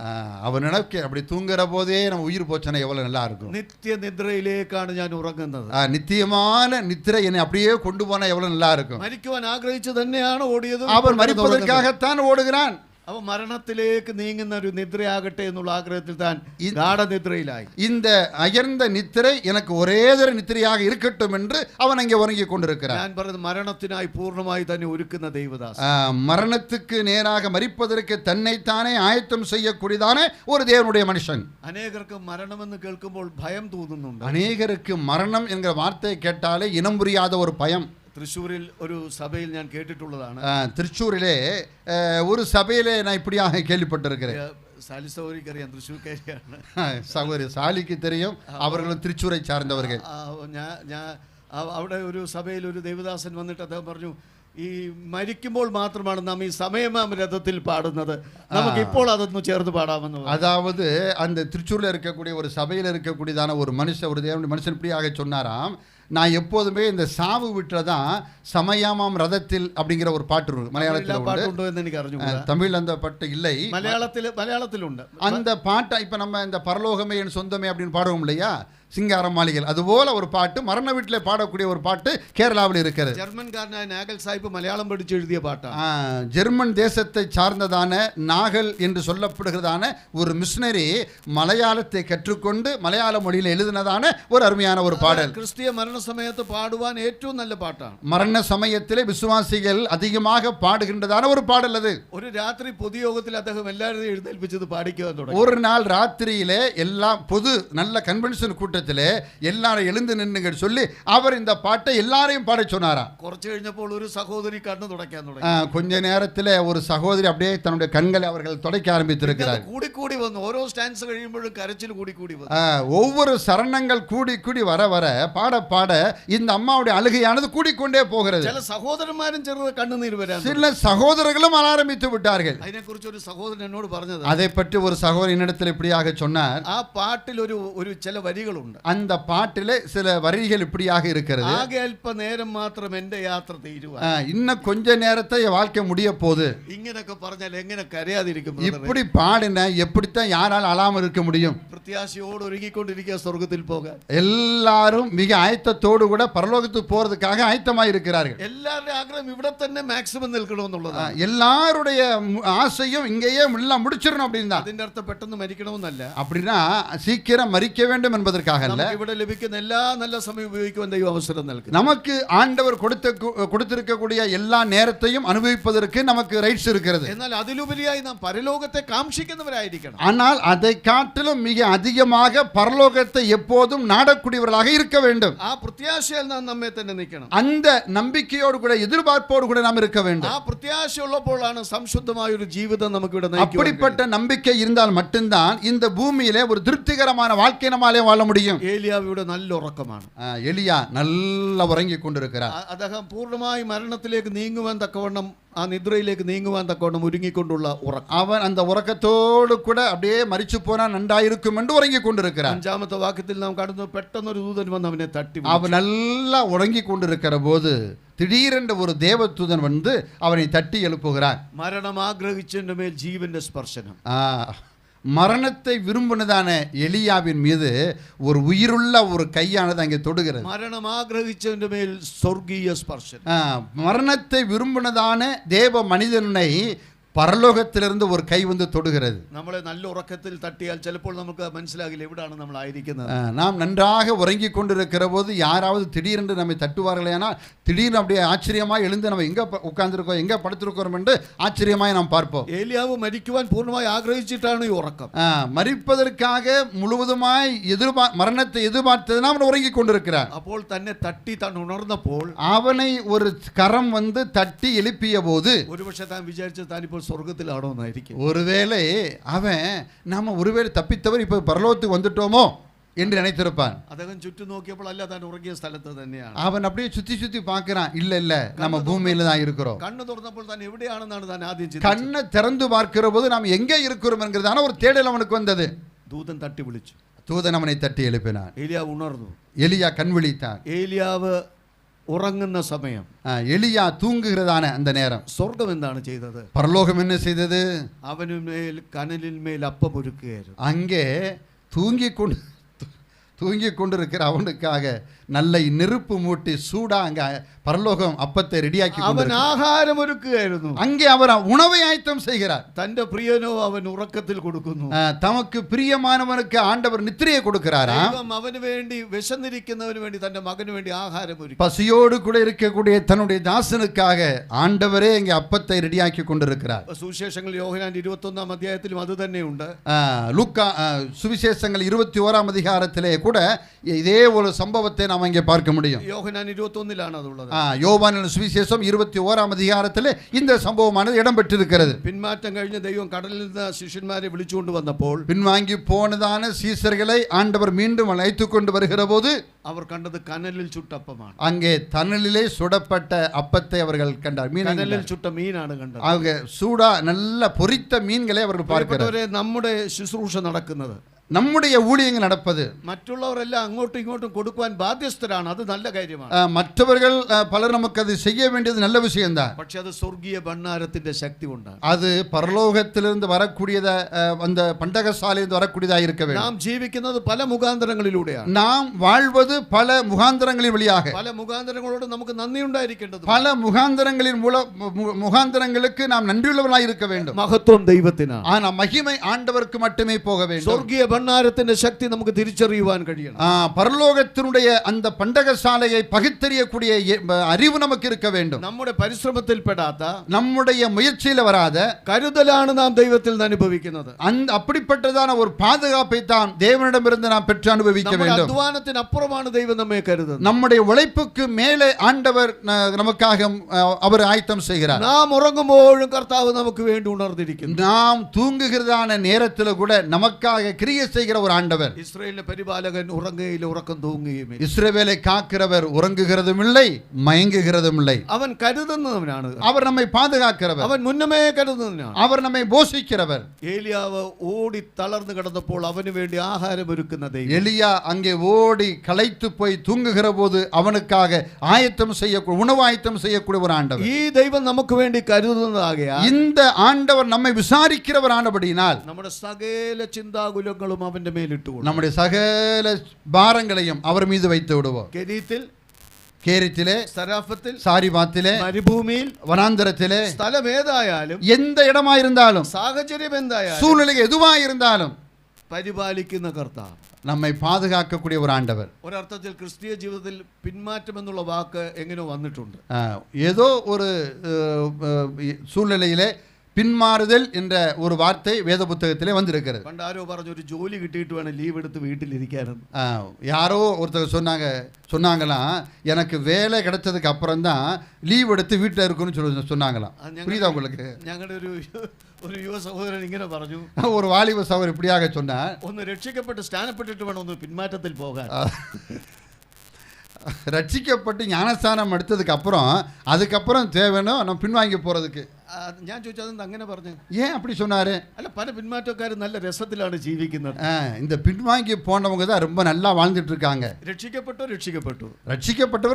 அவன் நினைக்க அப்படி தூங்குற போதே நம்ம உயிர் போச்சுன்னா எவ்வளவு நல்லா இருக்கும். നിത്യനിദ്രയിലേക്കാണ് ഞാൻ ഉറങ്ങുന്നത്. நித்தியமான நித்திரை என்னை அப்படியே கொண்டு போனா எவ்வளவு நல்லா இருக்கும். മരിക്കുവാൻ ആഗ്രഹിച്ചു തന്നെയാണ് ഓടിയത്. அவன் மரிப்பதற்காகத்தான் ஓடுகிறான். അവ മരണത്തിലേക്ക് നീങ്ങുന്ന ഒരു നിദ്രയാകട്ടെ എന്നുള്ള ആഗ്രഹത്തിൽ താൻ ഗാഢനിദ്രയിലായി. இந்த அயர்ந்த நித்திரை எனக்கு ஒரேதொரு நித்திரையாக இருக்கட்டும் என்று அவன் அங்கே உறங்கிக் கொண்டிருக்கிறான். ഞാൻ പറയുന്നത് മരണത്തിനായി പൂർണ്ണമായി തന്നെ ഒരുക്കുന്ന ദൈവദാസൻ. மரணத்துக்கு நேராக மரிப்பதற்கு தன்னைத்தானே ஆயத்தம் செய்யக்கூடியதான ஒரு தேவனுடைய மனுஷன். അനേകർക്ക് മരണമെന്ന് കേൾക്കുമ്പോൾ ഭയം തോന്നുന്നുണ്ട്. அநேகருக்கு மரணம் என்கிற வார்த்தையை கேட்டாலே இனம் புரியாத ஒரு பயம். തൃശ്ശൂരിൽ ഒരു സഭയിൽ ഞാൻ കേട്ടിട്ടുള്ളതാണ്. திருச்சூரிலே ஒரு சபையிலே நான் இப்படியாக கேள்விப்பட்டிருக்கிறேன். സാലി സൗകര്യക്കറിയാം, തൃശ്ശൂർക്കാരിയാണ്. சகோதரி சாலிக்கு தெரியும், அவர்களும் திருச்சூரை சார்ந்தவர்கள். അവിടെ ഒരു സഭയിൽ ഒരു ദേവദാസൻ വന്നിട്ട് അദ്ദേഹം പറഞ്ഞു, ഈ മരിക്കുമ്പോൾ മാത്രമാണ് നാം ഈ സമയമാം രഥത്തിൽ പാടുന്നത്, നമുക്ക് ഇപ്പോൾ അതൊന്ന് ചേർത്ത് പാടാമെന്ന്. அதாவது அந்த திருச்சூரில் இருக்கக்கூடிய ஒரு சபையில் இருக்கக்கூடியதான ஒரு தேவனுடைய மனுஷன் இப்படியாக சொன்னாராம், நான் எப்போதுமே இந்த சாவு வீட்டில் தான் சமயமாம் ரதத்தில் அப்படிங்கிற ஒரு பாட்டு இருக்கு. மலையாளத்தில் பாட்டு എന്ന് എനിക്ക് അറിഞ്ഞുകൂടാ. தமிழ் அந்த பாட்டு இல்லை, மலையாளத்திலுണ്ട്. அந்த பாட்டை இப்போ நம்ம இந்த பரலோகமே என் சொந்தமே அப்படின்னு பாடுவோம் இல்லையா, சிங்கார மாளிகையில். அதுபோல ஒரு பாட்டு மரண வீட்டில் பாடக்கூடிய ஒரு பாட்டு கேரளாவில் இருக்கிறது. ജർമ്മൻകാരനായ നാഗൽ സാഹിബ് മലയാളം പഠിച്ച് എഴുതിയ പാട്ടാണ്. ஜெர்மன் தேசத்தை சார்ந்ததான நாகல் என்று சொல்லப்படுகிறதான ஒரு மிஷனரி மலையாளத்தை கற்றுக்கொண்டு மலையாள மொழியில் எழுதினதான ஒரு அருமையான ஒரு பாடல். ക്രിസ്തീയ മരണ സമയത്ത് പാടുവാൻ ഏറ്റവും നല്ല പാട്ടാണ്. மரண சமயத்திலே விசுவாசிகள் அதிகமாக பாடுகின்றதான ஒரு பாடல் அது. ഒരു രാത്രി പൊതുയോഗത്തിൽ അദ്ദേഹം എല്ലാവരെയും എഴുന്നേൽപ്പിച്ചത് പാടിക്കാൻ തുടങ്ങി. ஒரு நாள் ராத்திரியிலே எல்லாம் பொது நல்ல கன்வென்ஷன் கூட்டத்திலே எல்லாரும் எழுந்து நின்னுங்க சொல்லி அவர் இந்த பாட்டை எல்லாரையும் பாட சொன்னாராம். കുറച്ച് കഴിഞ്ഞപ്പോൾ ഒരു സഹോദരി കണ്ണു തുടയ്ക്കാൻ തുടങ്ങി. கொஞ்ச நேரத்தில் ஒரு சகோதரி அப்படியே தன்னுடைய கண்களை அவர்கள் துடைக்க ஆரம்பித்திருக்கிறார். கூடி கூடி வந்து ஓரோ ஸ்டான்ஸ் കഴിയുമ്പോഴും கரைச்சல் கூடி கூடி வந்து ஒவ்வொரு சரணங்கள் கூடி கூடி வர வர பாட பாட இந்த அம்மாவுடைய அழுகையானது கூடிக்கொண்டே போகிறது. சில சகோதரന്മാരും ചെറുത് கண்ணீர் வரான். சில சகோதரர்களும் அழ ஆரம்பித்து விட்டார்கள். അതിനെ കുറിച്ച് ഒരു സഹോദരൻ എന്നോട് പറഞ്ഞது. அதை பற்றி ஒரு சகோதரி என்னிடத்தில் இப்படியாக சொன்னார். ആ പാട്ടിൽ ഒരു ചില വരികളുണ്ട്. அந்த பாட்டிலே சில வரிகள் இப்படியாக இருக்கிறது. ആകെ അല്പ നേരം മാത്രം എൻ്റെ യാത്ര തീരുവാൻ. இன்னும் கொஞ்ச நேரத்தை வாழ்க்கை முடிய போகுது. ഇങ്ങനെയൊക്കെ പറഞ്ഞാൽ എങ്ങനെ കരയാതിരിക്കും? இப்படி பாடின எப்படித்தான் யாரால் அழாமல் இருக்க முடியும்? പ്രത്യാശയോடு ഒരുങ്ങിക്കൊണ്ടിരിക്കുക സ്വർഗ്ഗത്തിൽ പോകാൻ. எல்லாரும் மிக ஆயத்தத்தோடு கூட பரலோகத்துக்கு போறதுக்காக ஆயத்தமாக இருக்கிறார்கள். எல்லாருடைய ஆഗ്രഹம் ഇവിടെ തന്നെ മാക്സിമം നിൽക്കണമെന്നുള്ളതാണ്. எல்லாருடைய ஆசையும் இங்கேயே எல்லாம் முடிச்சிடணும் அப்படின்னு தான். അതിന്റെ അർത്ഥം പെട്ടെന്ന് മരിക്കണമെന്നല്ല. அப்படின்னா சீக்கிரம் மரிக்க வேண்டும் என்பதற்காக அல்ல. ഇവിടെ ലഭിക്കുന്ന എല്ലാ നല്ല സമയം ഉപയോഗിക്കുവാൻ ദൈവം അവസരം നൽകും. நமக்கு ஆண்டவர் கொடுத்திருக்கக்கூடிய எல்லா நேரத்தையும் அனுபவிப்பதற்கு நமக்கு ரைட்ஸ் இருக்கிறது. എന്നാൽ അതിലുപരിയായി നാം പരലോകത്തെ കാംക്ഷിക്കുന്നവരായിരിക്കണം. ஆனால் அதை காட்டிலும் மிக அதிகமாக பரலோகத்தை எப்போதும் நாடக்கூடியவர்களாக இருக்க வேண்டும். ആ പ്രത്യാശയിൽ നാം നമ്മെ തന്നെ നിൽക്കണം. அந்த நம்பிக்கையோடு கூட எதிர்பார்ப்போடு கூட நாம் இருக்க வேண்டும். ആ പ്രത്യാശയുള്ളപ്പോഴാണ് സംശുദ്ധമായ ഒരു ജീവിതം നമുക്ക് ഇവിടെ നയിക്കാൻ. அப்படிப்பட்ட நம்பிக்கை இருந்தால் மட்டும்தான் இந்த பூமியிலே ஒரு திருப்திகரமான வாழ்க்கை நம்மாலே வாழ முடியும். ഏലിയാവിയുടെ നല്ല ഉറക്കമാണ്. எலியா நல்லா உறங்கிக் கொண்டிருக்கிறார். അദ്ദേഹം പൂർണ്ണമായി മരണത്തിലേക്ക് നീങ്ങുവാൻ തക്കവണ്ണം ആ നിദ്രയിലേക്ക് നീങ്ങുവാൻ തക്കവണ്ണം ഒരുങ്ങിക്കൊണ്ടുള്ള ഉറക്കം. அவன் அந்த உறக்கத்தோடு கூட அப்படியே மரிச்சு போனா நன்றாயிருக்கும் என்று உறங்கிக் கொண்டிருக்கிறார். അഞ്ചാമത്തെ വാക്യത്തിൽ നാം കാണുന്നു പെട്ടെന്നൊരു ദൂതൻ വന്ന് അവനെ തട്ടി. அவன் நல்லா உறங்கிக் கொண்டிருக்கிற போது திடீரென்று ஒரு தேவதூதன் வந்து அவனை தட்டி எழுப்புகிறார். മരണം ആഗ്രഹിച്ചതിന്റെ മേൽ ജീവന്റെ സ്പർശനം. மரணத்தை விரும்பினதான எலியாவின் மீது ஒரு உயிருள்ள ஒரு கையானது அங்கே தொடுகிறது. மரணம் ஆகிரகிச்சதிന്റെ மேல் സ്വർഗീയ സ്പർശനം. மரணத்தை விரும்பினதான தேவ மனிதனை பரலோகத்திலிருந்து ஒரு கை வந்து தொடுகிறது. നമ്മളെ നല്ല ഉറക്കത്തിൽ തട്ടിയാൽ ചിലപ്പോൾ നമുക്ക് മനസ്സിലാകില്ല എവിടാണ് നമ്മൾ ആയിരിക്കുന്നത്. நாம் நன்றாக உறங்கிக் கொண்டிருக்கிற போது யாராவது திடீரென்று நம்மை தட்டுவார்களேனால் திடீர்னு அப்படியே ஆச்சரியமாய் எழுந்து நம்ம எங்க உட்கார்ந்திருக்கோம் எங்க படுத்திருக்கிறோம் என்று ஆச்சரியமாய் நாம் பார்ப்போம். ഏലിയാവ് മരിക്കുവാൻ പൂർണ്ണമായി ആഗ്രഹിച്ചിട്ടാണ് ഈ ഉറക്കം. மரிப்பதற்காக முழுவதுமாய் மரணத்தை எதிர்பார்த்ததுனா அவன் உறங்கிக் கொண்டிருக்கிறான். അപ്പോൾ തന്നെ തട്ടി താൻ ഉണർന്നപ്പോൾ அவனை ஒரு கரம் வந்து தட்டி எழுப்பிய போது ഒരുപക്ഷെ താൻ വിചാരിച്ച താൻ ഇപ്പോൾ സ്വർഗ്ഗത്തിലാണോ എന്നായിരിക്കും. ஒருவேளை அவன் நாம ஒருவேளை தப்பித்தவர் இப்ப பரலோகத்துக்கு வந்துட்டோமோ என்று நினைத்திருப்பான். അദ്ദേഹം ചുറ്റും നോക്കിയപ്പോൾ അല്ല താൻ ഉറങ്ങിയ സ്ഥലത്ത് തന്നെയാണ്. அவன் அப்படியே சுத்தி சுத்தி பார்க்கறான். இல்ல இல்ல நம்ம பூமியில தான் இருக்கிறோம். കണ്ണു തുറന്നപ്പോൾ താൻ എവിടെയാണെന്നാണ് താൻ ആദ്യം ചിന്തിച്ചത്. கண்ணை திறந்து பார்க்கிற போது நாம் எங்கே இருக்கிறோம் என்கிறதான ஒரு தேடல் அவனுக்கு வந்தது. ദൂതൻ തട്ടി വിളിച്ചു. தூதன் அவனை தட்டி எழுப்பினான். ഏലിയാവ് ഉണർന്നു. எலியா கண் விழித்தான். ഏലിയാവ് ഉറങ്ങുന്ന സമയം, எலியா தூங்குகிறதான அந்த நேரம் സ്വർഗ്ഗം എന്താണ് ചെയ്തത്? பரலோகம் என்ன செய்தது? അവനുമേൽ കനലിന്മേൽ അപ്പമൊരുക്കുകയായിരുന്നു. அங்கே தூங்கிக் கொண்டிருக்கிற அவனுக்காக நல்ல நெருப்பு மூட்டி சூடா அங்க பரலோகம் அப்பத்தை ரெடியாக்கி അവൻ ആഹാരം ഒരുക്കുകയായിരുന്നു. அங்கே அவர் உணவை ஆயத்தம் செய்கிறார். തന്റെ പ്രിയനോ അവൻ ഉറക്കത്തിൽ കൊടുക്കുന്നു. தமக்கு பிரியமானவனுக்கு ஆண்டவர் நித்திரையை கொடுக்கிறாரா? ദൈവം അവന് വേണ്ടി വിശന്നിരിക്കുന്നവന് വേണ്ടി തന്റെ മകന് വേണ്ടി ആഹാരം ഒരുക്കി. பசியோடு கூட இருக்கக்கூடிய தன்னுடைய தாசனுக்காக ஆண்டவரே இங்கே அப்பத்தை ரெடியாக்கி கொண்டிருக்கிறார். സുവിശേഷങ്ങൾ യോഹന്നാൻ 21 അധ്യായത്തിലും അത് തന്നെയുണ്ട്. லூக்கா சுவிசேஷங்கள் 21 அதிகாரத்திலே கூட இதே ஒரு சம்பவத்தை நாம் இங்கே பார்க்க முடியும். യോഹന്നാൻ 21 അതുള്ളത്. யோவானின் சுவிசேஷம் 21 அதிகாரத்திலே இந்த சம்பவமானது இடம்பெற்றிருக்கிறது. പിന്മാറ്റം കഴിഞ്ഞ് ദൈവം കടലിൽ നിന്ന് ശിഷ്യന്മാരെ വിളിച്ചുകൊണ്ട് വന്നപ്പോൾ பின்வாங்கி போனதான சீசர்களை ஆண்டவர் மீண்டும் அழைத்துக் கொண்டு வருகிற போது അവർ കണ്ടത് കനലിൽ ചുട്ടപ്പമാണ്. அங்கே தணலிலே சுடப்பட்ட அப்பத்தை அவர்கள் கண்டார். കനലിൽ ചുട്ട മീനാണ് കണ്ടത്. அவங்க சூடா நல்ல பொரித்த மீன்களை அவர்கள் பார்க்கிறார். നമ്മുടെ ശുശ്രൂഷ നടക്കുന്നത് நம்முடைய ஊழியங்கள் நடப்பது. മറ്റുള്ളവരെല്ലാം അങ്ങോട്ടും ഇങ്ങോട്ടും കൊടുക്കുവാൻ ബാധ്യസ്ഥരാണ്. അത് നല്ല കാര്യമാണ്. மற்றவர்கள் பலர் நமக்கு அது செய்ய வேண்டியது நல்ல விஷயம்தான். പക്ഷെ അത് സ്വർഗീയ ഭണ്ഡാരത്തിന്റെ ശക്തി കൊണ്ടാണ്. அது பரலோகத்திலிருந்து வரக்கூடியதா, அந்த பண்டகசாலையிலிருந்து வரக்கூடியதா இருக்க வேண்டும். നാം ജീവിക്കുന്നത് പല മുഖാന്തരങ്ങളിലൂടെയാണ്. நாம் வாழ்வது பல முகாந்தரங்களின் வழியாக. പല മുഖാന്തരങ്ങളോട് നമുക്ക് നന്ദി ഉണ്ടായിരിക്കേണ്ടത്. பல முகாந்தரங்களின் முகாந்தரங்களுக்கு நாம் நன்றியுள்ளவர்களாக இருக்க வேண்டும். മഹത്വം ദൈവത്തിനാണ്. ஆனா மகிமை ஆண்டவருக்கு மட்டுமே போக வேண்டும். സ്വർഗീയ ഭണ്ഡാരത്തിന്റെ ശക്തി നമുക്ക് തിരിച്ചറിയുവാൻ കഴിയണം. பரலோகத்தினுடைய அந்த பண்டகசாலையை பகுத்தறியக்கூடிய அறிவு நமக்கு இருக்க வேண்டும். നമ്മുടെ പരിശ്രമത്തിൽ പെടാത്ത, நம்முடைய முயற்சியில வராத കരുതലാണ് നാം ദൈവത്തിൽ നിന്ന് അനുഭവിക്കുന്നത്. அப்படிப்பட்டதான ஒரு பாதுகாப்பை தான் தேவனிடமிருந்து நாம் பெற்று அனுபவிக்க வேண்டும். അധ്വാനത്തിന് അപ്പുറമാണ് ദൈവം നമ്മെ കരുതുന്നത്. நம்முடைய உழைப்புக்கு மேலே ஆண்டவர் நமக்காக அவர் ஆயத்தம் செய்கிறார். നാം ഉറങ്ങുമ്പോഴും കർത്താവ് നമുക്ക് വേണ്ടി ഉണർന്നിരിക്കുന്നു. நாம் தூங்குகிறதான நேரத்தில் கூட நமக்காக கிரியை செய்கிற ஒரு ஆண்டவர். ഇസ്രായേലിന്റെ പരിപാലകൻ ഉറങ്ങുകയില്ല, ഉറക്കം തൂങ്ങുകയും ഇല്ല. இஸ்ரவேலை காக்கிறவர் உறங்குகிறதும் இல்லை, மயங்குகிறதும் இல்லை. അവൻ കരുതുന്നവനാണ്. அவர் நம்மை பாதுகாக்கிறவர். അവൻ മുന്നമേ കരുതുന്നവനാണ്. அவர் நம்மை போஷிக்கிறவர். ഏലിയാവ് ഓടി തളർന്നു കിടന്നപ്പോൾ അവന് വേണ്ടി ആഹാരം ഒരുക്കുന്ന ദൈവം. எலியா அங்கே ஓடி களைத்து போய் தூங்குகிற போது அவனுக்காக ஆயத்தம் செய்யக்கூடிய, உணவு ஆயத்தம் செய்யக்கூடிய ஒரு ஆண்டவர். ഈ ദൈവം നമുക്ക് വേണ്ടി കരുതുന്നതാകയാൽ இந்த ஆண்டவர் நம்மை விசாரிக்கிறவரானபடியினால் നമ്മുടെ സകല ചിന്താകുലങ്ങളും അവന്റെ മേലിട്ട് കൊടുക്കും. நம்முடைய சகல பாரங்களையும் அவர் மீது வைத்து விடுவோம். കെരീത്തിൽ, கேரித்திலே, സരാഫത്തിൽ, சாரிபாத்திலே, മരുഭൂമിയിൽ, வனாந்தரத்திலே, സ്ഥലം ഏതായാലും, எந்த இடமாயிருந்தாலும், സാഹചര്യം എന്തായാലും, சூழ்நிலை எதுவாயிருந்தாலும் പരിപാലിക്കുന്ന കർത്താവ്, நம்மை பாதுகாக்கக்கூடிய ஒரு ஆண்டவர். ഒരർത്ഥത്തിൽ ക്രിസ്തീയ ജീവിതത്തിൽ പിന്മാറ്റം എന്നുള്ള വാക്ക് എങ്ങനെയോ വന്നിട്ടുണ്ട്. ஏதோ ஒரு சூழ்நிலையிலே பின்மாறுதல் என்ற ஒரு வார்த்தை வேத புத்தகத்திலே வந்திருக்கிறது. പണ്ട് ആരോ പറഞ്ഞു ഒരു ജോലി കിട്ടിയിട്ട് വേണം ലീവ് എടുത്ത് വീട്ടിലിരിക്കാനെന്ന്. யாரோ ஒருத்தர் சொன்னாங்களாம், எனக்கு வேலை கிடைச்சதுக்கு அப்புறம் தான் லீவ் எடுத்து வீட்டில் இருக்குன்னு சொன்னாங்களாம். புரியுதா உங்களுக்கு? ഞങ്ങളുടെ ഒരു യുവ സഹോദരൻ ഇങ്ങനെ പറഞ്ഞു, ஒரு வாலிப சகோதரர் இப்படியாக சொன்னார், ഒന്ന് രക്ഷിക്കപ്പെട്ട് സ്നാനപ്പെട്ടിട്ട് വേണം ഒന്ന് പിന്മാറ്റത്തിൽ പോകാൻ. ரட்சிக்கப்பட்டு ஞானஸ்தானம் எடுத்ததுக்கு அதுக்கப்புறம் தேவைன்னு நம்ம பின்வாங்கி போறதுக்கு. ഞാൻ ചോദിച്ചു അതെന്താ അങ്ങനെ പറഞ്ഞു? ஏன் அப்படி சொன்னாரு? അല്ല, പല പിന്മാറ്റക്കാരും നല്ല രസത്തിലാണ് ജീവിക്കുന്നത്. இந்த பின்வாங்கி போனவங்க தான் ரொம்ப நல்லா வாழ்ந்துட்டு இருக்காங்க. ரட்சிக்கப்பட்டவர்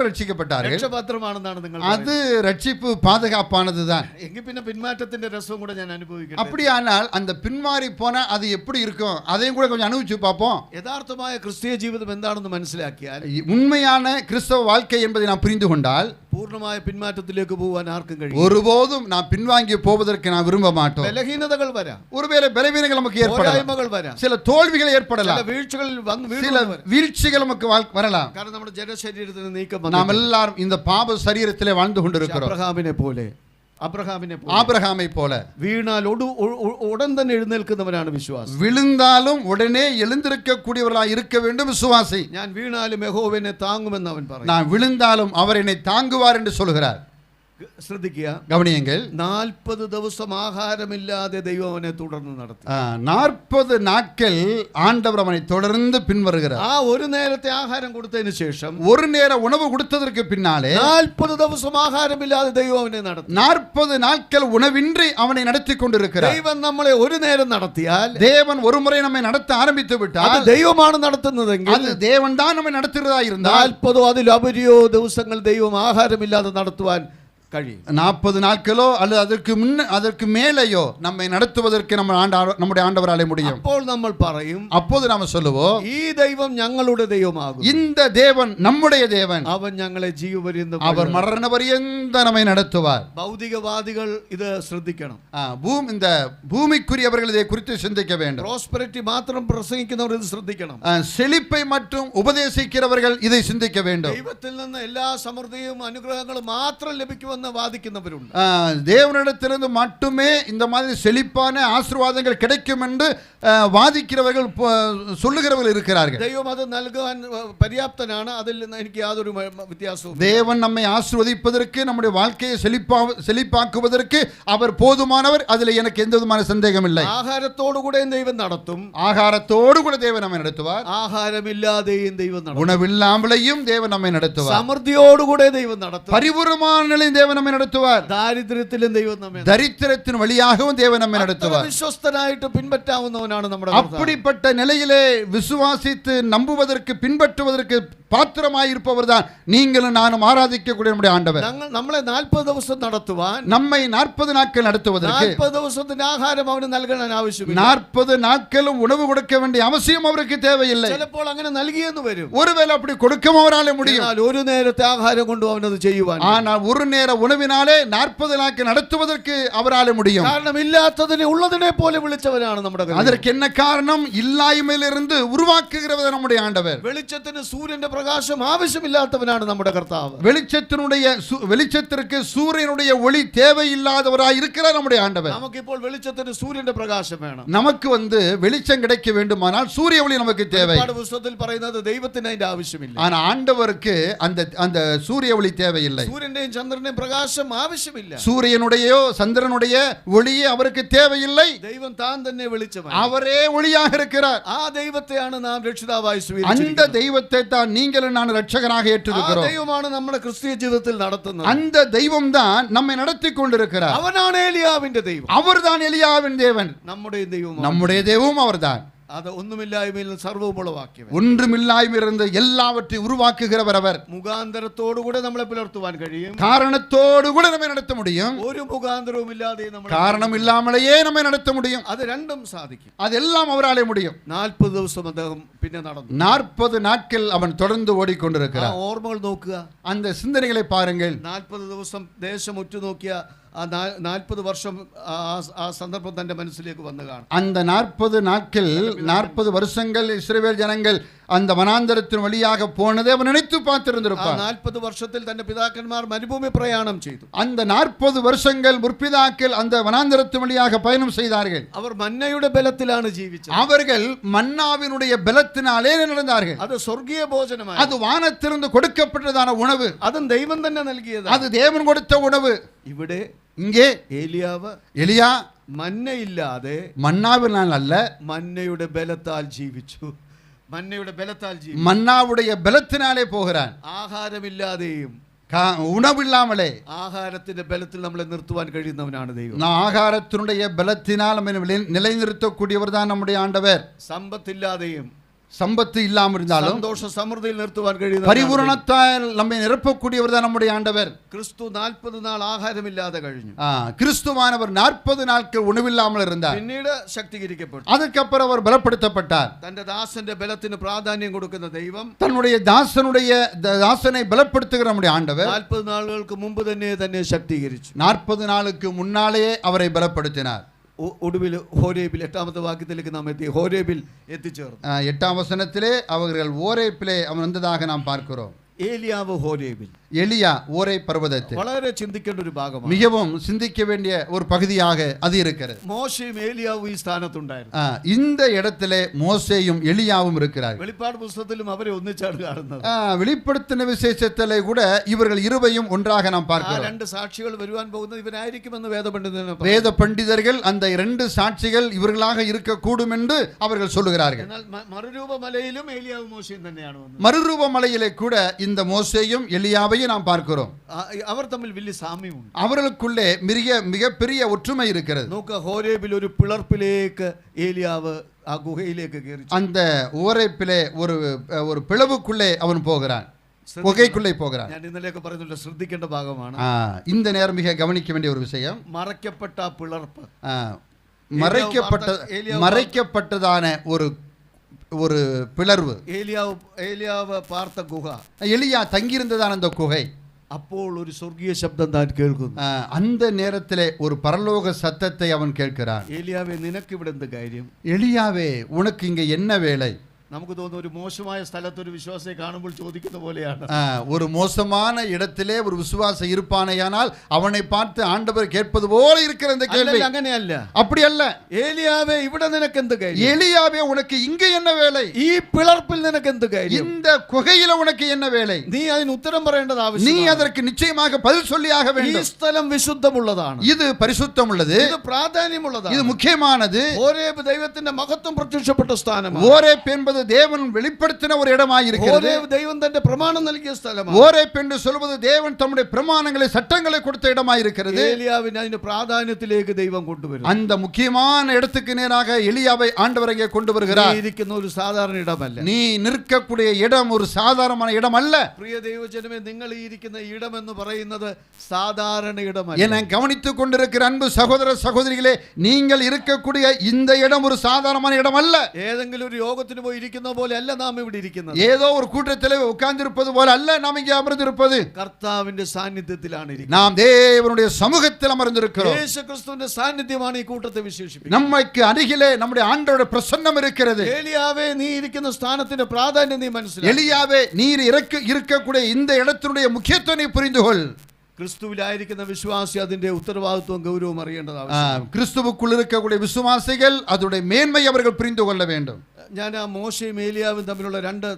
ரட்சிக்கப்பட்டார்கள். രക്ഷപാത്രമാണെന്നാണ് നിങ്ങൾ. அது ரட்சிப்பு பாதுகாப்பானது தான். എങ്കിൽ പിന്നെ പിന്മാറ്റത്തിന്റെ രസവും കൂടെ ഞാൻ അനുഭവിക്കണം. அப்படியானால் அந்த பின்மாறி போனா அது எப்படி இருக்கும் அதையும் கூட கொஞ்சம் அனுபவிச்சு பார்ப்போம். യഥാർത്ഥമായ ക്രിസ്തീയ ജീവിതം എന്താണെന്ന് മനസ്സിലാക്കിയാൽ, உண்மையான கிறிஸ்தவ வாழ்க்கை என்பதை நாம் புரிந்து கொண்டால், പൂർണ്ണമായ പിന്മാറ്റത്തിലേക്ക് പോകാൻ ആർക്കും കഴിയും. ஒருபோதும் நாம் பின்வாங்கி போவதற்கு நாம் விரும்ப மாட்டோம். ബലഹീനതകൾ വരാം, ஒருவேளை பலவீனங்கள் நமக்கு ஏற்படலாம், சில தோல்விகள் ஏற்படலாம், சில வீழ்ச்சிகள் நமக்கு வரலாம். കാരണം നമ്മുടെ ജഡശരീരത്തിന് നീക്കം நாம் எல்லாரும் இந்த பாப சரீரத்திலே வாழ்ந்து கொண்டிருக்கிறோம். ஆபிரகாமை போல വീണാൽ ഉടൻ തന്നെ എഴുന്നേൽക്കുന്നവനാണ് വിശ്വാസി. விழுந்தாலும் உடனே எழுந்திருக்கக்கூடியவர்களாக இருக்க வேண்டும் விசுவாசி. ഞാൻ വീണാലും യഹോവ എന്നെ താങ്ങുമെന്ന് അവൻ പറയും. நான் விழுந்தாலும் அவர் என்னை தாங்குவார் என்று சொல்கிறார். ശ്രദ്ധിക്കുക, கவனியுங்கள். 40 ദിവസം ആഹാരമില്ലാതെ ദൈവം അവനെ തുടർന്ന് നടത്തി. 40 நாட்கள் ஆண்டவர் அவனை தொடர்ந்து பின்வருகிறார். ആ ഒരു നേരത്തെ ആഹാരം കൊടുത്തതിന് ശേഷം, ஒரு நேர உணவு கொடுத்ததற்கு பின்னாலே 40 ദിവസം ആഹാരമില്ലാതെ ദൈവം അവനെ നടത്തി. 40 நாட்கள் உணவின்றி அவனை நடத்தி கொண்டிருக்கிறார். ദൈവം നമ്മളെ ഒരു നേരം നടത്തിയാൽ, தேவன் ஒரு முறை நம்மை நடத்த ஆரம்பித்து விட்டால், അത് ദൈവമാണ് നടത്തുന്നതെങ്കിൽ, அது தேவன் தான் நம்மை நடத்துகிறதா இருந்தால், 40 അതിലപരിയോ ദിവസങ്ങൾ ദൈവം ആഹാരമില്ലാതെ നടത്തുവാൻ കഴിയും. 40 நாட்களோ அல்லது அதற்கு மேலேயோ நம்மை நடத்துவதற்கு நம்முடைய ஆண்டவராலே முடியும். അപ്പോൾ നമ്മൾ പറയും, அப்போது நாம சொல்லுவோம், ഈ ദൈവം ഞങ്ങളുടെ ദൈവമാകും. இந்த தேவன் நம்முடைய தேவன், അവൻ ഞങ്ങളെ ജീവപര്യന്തം, அவர் மரண பரியந்தம் நம்மை நடத்துவார். ഭൗതികവാദികൾ ഇത് ശ്രദ്ധിക്കണം. இந்த பூமிக்குரியவர்கள் இதை குறித்து சிந்திக்க வேண்டும். പ്രോസ്പെരിറ്റി മാത്രം പ്രസംഗിക്കുന്നവർ ഇത് ശ്രദ്ധിക്കണം. செழிப்பை மற்றும் உபதேசிக்கிறவர்கள் இதை சிந்திக்க வேண்டும். ദൈവത്തിൽ നിന്ന് എല്ലാ സമൃദ്ധിയും അനുഗ്രഹങ്ങളും മാത്രം ലഭിക്കുമെന്ന് വാദിക്കുന്നവരുണ്ട്. தேவனிடத்திலிருந்து மட்டுமே இந்த மாதிரி செழிப்பான ஆசீர்வாதங்கள் கிடைக்கும் என்று வாதிக்கிறவர்கள் சொல்லுகிறவர்கள் இருக்கிறார்கள். ദൈവം അത് നൽകാൻ പര്യാപ്തനാണ്, അതിൽ എനിക്ക് യാതൊരു വ്യത്യാസവും. தேவன் நம்மை ஆசீர்வதிப்பதற்கு, நம்முடைய வாழ்க்கையை செழிப்பாக்குவதற்கு அவர் போதுமானவர், அதில் எனக்கு எந்த விதமான சந்தேகம் இல்லை. ആഹാരത്തോടു കൂടെയും ദൈവം നടത്തും, ஆகாரத்தோடு கூட தேவன் நம்மை நடத்துவார். ആഹാരമില്ലാതെയും ദൈവം നടത്തും, உணவில்லாமலேயும் தேவன் நம்மை நடத்துவார். സമൃദ്ധിയോടുകൂടെ ദൈവം നടത്തും, பரிபூரணமான நிலையில் தேவன் தேவன் நம்மை நடத்துவார். ദാരിദ്ര്യത്തിലും ദൈവം നമ്മെ தரித்திரத்தின் வழியாகவும் தேவன் நம்மை நடத்துவார். വിശ്വസ്തനായിട്ട് പിൻപറ്റാവുന്നവനാണ് നമ്മുടെ കർത്താവ്. அப்படிப்பட்ட நிலையிலே விசுவாசித்து நம்புவதற்கு பின்பற்றுவதற்கு பாத்திரமாயிருப்பவர் தான் நீங்களும் நானும் ஆராதிக்கக்கூடிய நம்முடைய ஆண்டவர். നമ്മളെ 40 ദിവസം നടത്തുവാൻ, நம்மை 40 நாட்கள் நடத்துவதற்கு 40 ദിവസത്തിന് ആഹാരം അവന് നൽകണം ആവശ്യമില്ല. 40 நாட்களும் உணவு கொடுக்க வேண்டிய அவசியம் அவருக்கு தேவையில்லை. ചിലപ്പോൾ അങ്ങനെ നൽകിയെന്ന് വരും. ஒருவேளை அப்படி கொடுக்கவும் அவராலே முடியும். എന്നാൽ ഒരു നേരത്തെ ആഹാരം കൊണ്ട് അവനത് ചെയ്യുവാൻ, ஆனால் ஒரு நேர உணவினாலே 40 நாட்கள் நடத்துவதற்கு அவராலே முடியும். കാരണം ഇല്ലാത്തതിനെ ഉള്ളതിനെ പോലെ വിളിച്ചവനാണ് നമ്മുടെ കർത്താവ്. அதற்கு என்ன காரணம்? இல்லாய்மையிலிருந்து உருவாக்குகிறவர் நம்முடைய ஆண்டவர். വെളിച്ചത്തിന് സൂര്യന്റെ പ്രകാശം ആവശ്യമില്ലാത്തവനാണ് നമ്മുടെ കർത്താവ്. வெளிச்சத்திற்கு சூரியனுடைய ஒளி தேவையில்லாதவராய் இருக்கிறார் நம்முடைய ஆண்டவர். നമുക്കിപ്പോൾ വെളിച്ചത്തിന് സൂര്യന്റെ പ്രകാശം വേണം. நமக்கு வெளிச்சம் கிடைக்க வேண்டுமானால் சூரிய ஒளி நமக்கு தேவை. പുസ്തകത്തിൽ പറയുന്നത് ദൈവത്തിന് അതിന്റെ ആവശ്യമില്ല. ஆனா ஆண்டவருக்கு அந்த சூரிய ஒளி தேவையில்லை. സൂര്യന്റെയും ചന്ദ്രന്റെയും പ്രകാശം ആവശ്യമില്ല. சூரியனுடையோ சந்திரனுடைய ஒளியே அவருக்கு தேவையில்லை. ദൈവം താൻ തന്നെ വെളിച്ചമാണ്. அவரே ஒளியாக இருக்கிறார். ആ ദൈവത്തെയാണ് നാം രക്ഷിതാവായി அந்த സ്വീകരിച്ചിരിക്കുന്നത്. தெய்வத்தை தான் நீங்களும் நான் ரட்சகராக ஏற்றுக்கொள்கிறோம். ആ ദൈവമാണ് നമ്മുടെ ക്രിസ്തീയ ജീവിതത്തിൽ നടത്തുന്നത്. அந்த தெய்வம் தான் நம்மை நடத்தி கொண்டிருக்கிறார். അവനാണ് ഏലിയാവിന്റെ ദൈവം. அவர்தான் எலியாவின் தேவன். നമ്മുടെ ദൈവം, நம்முடைய தெய்வம் அவர்தான். അത് ഒന്നുമില്ലായ്മയിൽ സർവ്വവും ഉളവാക്കിയവൻ. ஒன்றுமில்லாய்மிருந்து எல்லாவற்றையும் உருவாக்குகிறவர் அவர். മുഖാന്തരത്തോടുകൂടെ നമ്മളെ പുലർത്തുവാൻ കഴിയും. காரணத்தோடு கூட நம்மை நடத்த முடியும். ഒരു മുഖാന്തരവും ഇല്ലാതെ காரணம் இல்லாமலேயே நம்மை நடத்த முடியும். അത് രണ്ടും സാധിക്കും. அதெல்லாம் அவராலே முடியும். 40 ദിവസം അദ്ദേഹം പിന്നെ നടന്നു. 40 நாட்கள் அவன் தொடர்ந்து ஓடிக்கொண்டிருக்கிறார். ഓർമ്മകൾ നോക്കുക, அந்த சிந்தனைகளை பாருங்கள். 40 ദിവസം ദേശം ഉറ്റുനോക്കിയ ആ 40 വർഷം ആ സന്ദർഭം തന്റെ മനസ്സിലേക്ക് വന്നു കാണും. அந்த 40 நாட்கள் 40 வருஷங்கள் இஸ்ரவேல் ஜனங்கள் அந்த வனாந்தரத்தின் வழியாக போனதை அவன் நினைத்து பார்த்திருந்திருப்பான். 40 വർഷത്തിൽ തന്റെ പിതാക്കന്മാർ മരുഭൂമി പ്രയാണം ചെയ്തു. அந்த 40 வருஷங்கள் முற்பிதாக்கள் அந்த வனாந்தரத்தின் வழியாக பயணம் செய்தார்கள். അവർ മന്നയുടെ ബലത്തിലാണ് ജീവിച്ചത്. அவர்கள் மன்னாவினுடைய பலத்தினாலே நடந்தார்கள். അത് സ്വർഗീയ ഭോജനമാണ്. அது வானத்திலிருந்து கொடுக்கப்பட்டதான உணவு. അതും ദൈവം തന്നെ നൽകിയത്. அது தேவன் கொடுத்த உணவு. ഇവിടെ இங்கே எலியா മന്നയില്ലാതെ, மன்னாவினால் அல்ல, മന്നയുടെ ബലത്താൽ ജീവിച്ചു. മന്നയുടെ ബലത്താൽ ജീവിച്ചു. மன்னாவுடைய பலத்தினாலே போகிறான். ആഹാരമില്ലാതെയും உணவில்லாமலே ആഹാരത്തിന്റെ ബലത്തിൽ നമ്മളെ നിർത്തുവാൻ കഴിയുന്നവനാണ് ദൈവം. ஆகாரத்தினுடைய பலத்தினால் நம்மை நிலைநிறுத்தக்கூடியவர் தான் நம்முடைய ஆண்டவர். സമ്പത്തില്ലാതെയും சம்பத்து இல்லாமல் இருந்தாலும் സന്തോഷ സമൃദ്ധിയിൽ നിർത്തുവാൻ കഴിയുന്ന பரிபூரணத்தால் நம்மை நிரப்பக்கூடியவர் தான் நம்முடைய ஆண்டவர். ക്രിസ്തു 40 നാൾ ആഹാരമില്ലാതെ കഴിഞ്ഞു. கிறிஸ்துவானவர் 40 நாட்கள் உணவில்லாமல் இருந்தார். പിന്നീട് ശക്തീകരിക്കപ്പെട്ടു. அதுக்கப்புறம் அவர் பலப்படுத்தப்பட்டார். തന്റെ ദാസന്റെ ബലത്തിന് പ്രാധാന്യം കൊടുക്കുന്ന ദൈവം தன்னுடைய தாசனை பலப்படுத்துகிற நம்முடைய ஆண்டவர் 40 നാളുകൾക്ക് മുമ്പ് തന്നെ ശക്തീകരിച്ചു. 40 நாளுக்கு முன்னாலேயே அவரை பலப்படுத்தினார். ഒടുവിൽ ഹോരേബിൽ 8ാമത്തെ വാക്യത്തിലേക്ക് നാം എത്തി. ഹോരേബിൽ എത്തിച്ചേർന്നു. 8ஆம் வசனத்திலே அவர்கள் ஓரேப்பிலே அவன் வந்ததாக நாம் பார்க்கிறோம். ഏലിയാവ് ഹോരേബിൽ, எலியா ஓரே பர்வதத்தில் വളരെ ചിന്തിക്കേണ്ട ഒരു ഭാഗമാണ്. மிகவும் சிந்திக்க வேண்டிய ஒரு பகுதியாக அது இருக்கிறது. മോശയും ഏലിയാവും ഈ സ്ഥാനത്തുണ്ടായിരുന്നു. இந்த இடத்திலே மோசேயும் எலியாவும் இருக்கிறார்கள். വെളിപ്പാട് പുസ്തകത്തിലും അവരെ ഒന്നിച്ചാണ് കാണുന്നത്. வெளிப்படுத்தின விசேஷத்திலே கூட இவர்கள் இருவையும் ஒன்றாக நாம் பார்க்கிறோம். 2 സാക്ഷികൾ വരുവാൻ പോകുന്നത് ഇവരായിരിക്കുമെന്ന് வேத பண்டிதர்கள் அந்த 2 சாட்சிகள் இவர்களாக இருக்கக்கூடும் என்று அவர்கள் சொல்லுகிறார்கள். എന്നാൽ മറുരൂപമലയിലും ഏലിയാവും മോശയും തന്നെയാണ് വന്നത്. மறுரூபமலையிலே கூட இந்த மோசேயும் எலியாவையும் நாம் பார்க்கிறோம். അവർ തമ്മിൽ വലിയ സാമ്യമുണ്ട്. அவர்களுக்குள்ளே மிகப்பெரிய ஒற்றுமை இருக்கிறது. നോക്കുക, ഹോരേബിൽ ഒരു പിളർപ്പിലേക്ക് ഏലിയാവ് ആ ഗുഹയിലേക്ക് കയറി. அந்த ஓரேப்பிலே ஒரு பிளவுக்குள்ளே அவன் போகிறான், குகைக்குள்ளே போகிறான். ഞാൻ ഇന്നലെയൊക്കെ പറയുന്നുണ്ട്, ശ്രദ്ധിക്കേണ്ട ഭാഗമാണ്. இந்த நேரம் மிக கவனிக்க வேண்டிய ஒரு விஷயம். മറയ്ക്കപ്പെട്ട പിളർപ്പ്, மறைக்கப்பட்டதான ஒரு பிளர்வு. ഏലിയാവ് പാർത്ത ഗുഹ, எலியா தங்கியிருந்ததான அந்த குகை. അപ്പോൾ ഒരു സ്വർഗീയ ശബ്ദം താൻ കേൾക്കുന്നു. அந்த நேரத்திலே ஒரு பரலோக சத்தத்தை அவன் கேட்கிறான். ഏലിയാവേ, നിനക്ക് ഇവിടെ എന്ത് കാര്യം? எலியாவே, உனக்கு இங்க என்ன வேலை? നമുക്ക് തോന്നുന്നു ഒരു മോശമായ സ്ഥലത്ത് ഒരു വിശ്വാസിയെ കാണുമ്പോൾ ചോദിക്കുന്ന പോലെയാണ്. ஒரு மோசமான இடத்திலே ஒரு விசுவாசி இருப்பானேயானால் அவனை பார்த்து ஆண்டவர் கேட்பது போல இருக்கிற இந்த கேள்வி. അങ്ങനെയല്ല, அப்படி அல்ல. ഏലിയാവേ, ഇവിടെ നിനക്ക് എന്ത് കാര്യം? எலியாவே, உனக்கு இங்க என்ன வேலை? ഈ പിളർപ്പിൽ നിനക്ക് എന്ത് കാര്യം? இந்த குகையில உனக்கு என்ன வேலை? നീ അതിന് ഉത്തരം പറയേണ്ടത് ആവശ്യം. நீ அதற்கு நிச்சயமாக பதில் சொல்லியாக வேண்டும். ഈ സ്ഥലം വിശുദ്ധമുള്ളതാണ്, இது பரிசுத்தமுள்ளது, ഇത് പ്രാധാന്യമുള്ളതാണ്, இது முக்கியமானது. ഹോരേബ് ദൈവത്തിന്റെ മഹത്വം പ്രത്യക്ഷപ്പെട്ട സ്ഥാനമാണ്. ஓரேப் என்பது தேவன் வெளிப்படுத்தின ஒரு இடமாய் இருக்கிறது. ഹോരേബ് ദൈവം തന്റെ പ്രമാണം നൽകിയ സ്ഥലമാണ്. ஓரேப் என்று சொல்வது தேவன் தம்முடைய பிரமாணங்களை சட்டங்களை கொடுத்த இடமாய் இருக்கிறது. ഏലിയാവിനെ അതിന്റെ പ്രാധാന്യത്തിലേക്ക് ദൈവം കൊണ്ടുവരും. அந்த முக்கியமான இடத்துக்கு நேராக எலியாவை ஆண்டவர் இங்கே கொண்டு வருகிறார். ഇരിക്കുന്ന ഒരു സാധാരണ ഇടമല്ല. நீ நிற்கக்கூடிய இடம் ஒரு சாதாரணமான இடம் அல்ல. പ്രിയ ദൈവജനമേ, നിങ്ങൾ ഈ ഇരിക്കുന്ന ഇടം എന്ന് പറയുന്നത് സാധാരണ ഇടമല്ല. என கவனித்துக் கொண்டிருக்கிற அன்பு சகோதர சகோதரிகளே, நீங்கள் இருக்கக்கூடிய இந்த இடம் ஒரு சாதாரணமான இடம் அல்ல. ഏതെങ്കിലും ഒരു യോഗത്തിന് പോയി ഇരിക്കുന്ന പോലെ അല്ല നാം ഇവിടെ ഇരിക്കുന്നത്. ஏதோ ஒரு கூட்டத்திலே உட்கார்ந்திருப்பது போல அல்ல நாம் இங்கே அமர்ந்திருப்பது. കർത്താവിന്റെ സാന്നിധ്യത്തിലാണ് ഇരിക്കുന്നത്. நாம் தேவனுடைய சமூகத்தில் அமர்ந்திருக்கிறோம். യേശുക്രിസ്തുവിന്റെ സാന്നിധ്യമാണ് ഈ കൂട്ടത്തെ വിശേഷിപ്പിക്കുന്നത്. நமக்கு அருகிலே நம்முடைய ஆண்டவருடைய பிரசன்னம் இருக்கிறது. ഏലിയാവേ, നീ ഇരിക്കുന്ന സ്ഥാനത്തിന്റെ പ്രാധാന്യം നീ മനസ്സിലാക്കുക. எலியாவே, நீர் இருக்கக்கூடிய இந்த இடத்தினுடைய முக்கியத்துவம் நீ புரிந்து கொள். ക്രിസ്തുവിലായിരിക്കുന്ന വിശ്വാസി അതിന്റെ ഉത്തരവാദിത്വം ഗൗരവം അറിയേണ്ടത് ആവശ്യമാണ്. கிறிஸ்துவுக்குள் இருக்கக்கூடிய விசுவாசிகள் அதோட மேன்மை அவர்கள் புரிந்து கொள்ள வேண்டும். ഞാൻ ആ മോശയും ഏലിയാവും തമ്മിലുള്ള രണ്ട്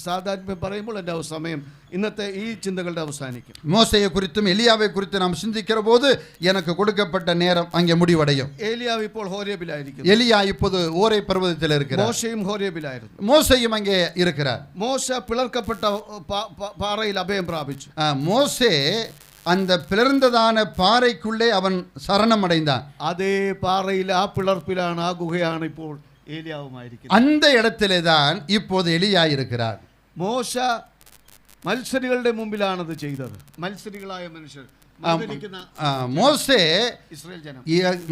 സാധാരണ പറയുമ്പോൾ എൻ്റെ സമയം ഇന്നത്തെ ഈ ചിന്തകളുടെ അവസാനിക്കും. மோசேயை குறித்தும் எலியாவை குறித்து நாம் சிந்திக்கிற போது எனக்கு கொடுக்கப்பட்ட நேரம் அங்கே முடிவடையும். ഏലിയാവ് ഇപ്പോൾ ഹോരേബിലായിരിക്കുന്നു. எலியா இப்போது ஓரை பர்வதத்தில் இருக்கிறார். മോശയും ഹോരേബിലായിരുന്നു. மோசேயும் அங்கே இருக்கிறார். മോശ പിളർക്കപ്പെട്ട പാറയിൽ അഭയം പ്രാപിച്ചു. மோசே அந்த பிளர்ந்ததான பாறைக்குள்ளே அவன் சரணம் அடைந்தான். അതേ പാറയിൽ ആ പിളർപ്പിലാണ്, ആ ഗുഹയാണ് ഇപ്പോൾ ഏലിയാവുമായിരിക്കുന്നത്. அந்த இடத்திலே தான் இப்போது எலியா இருக்கிறார். മോശ മത്സരികളുടെ മുമ്പിലാണത് ചെയ്തത്. മത്സരികളായ മനുഷ്യർ,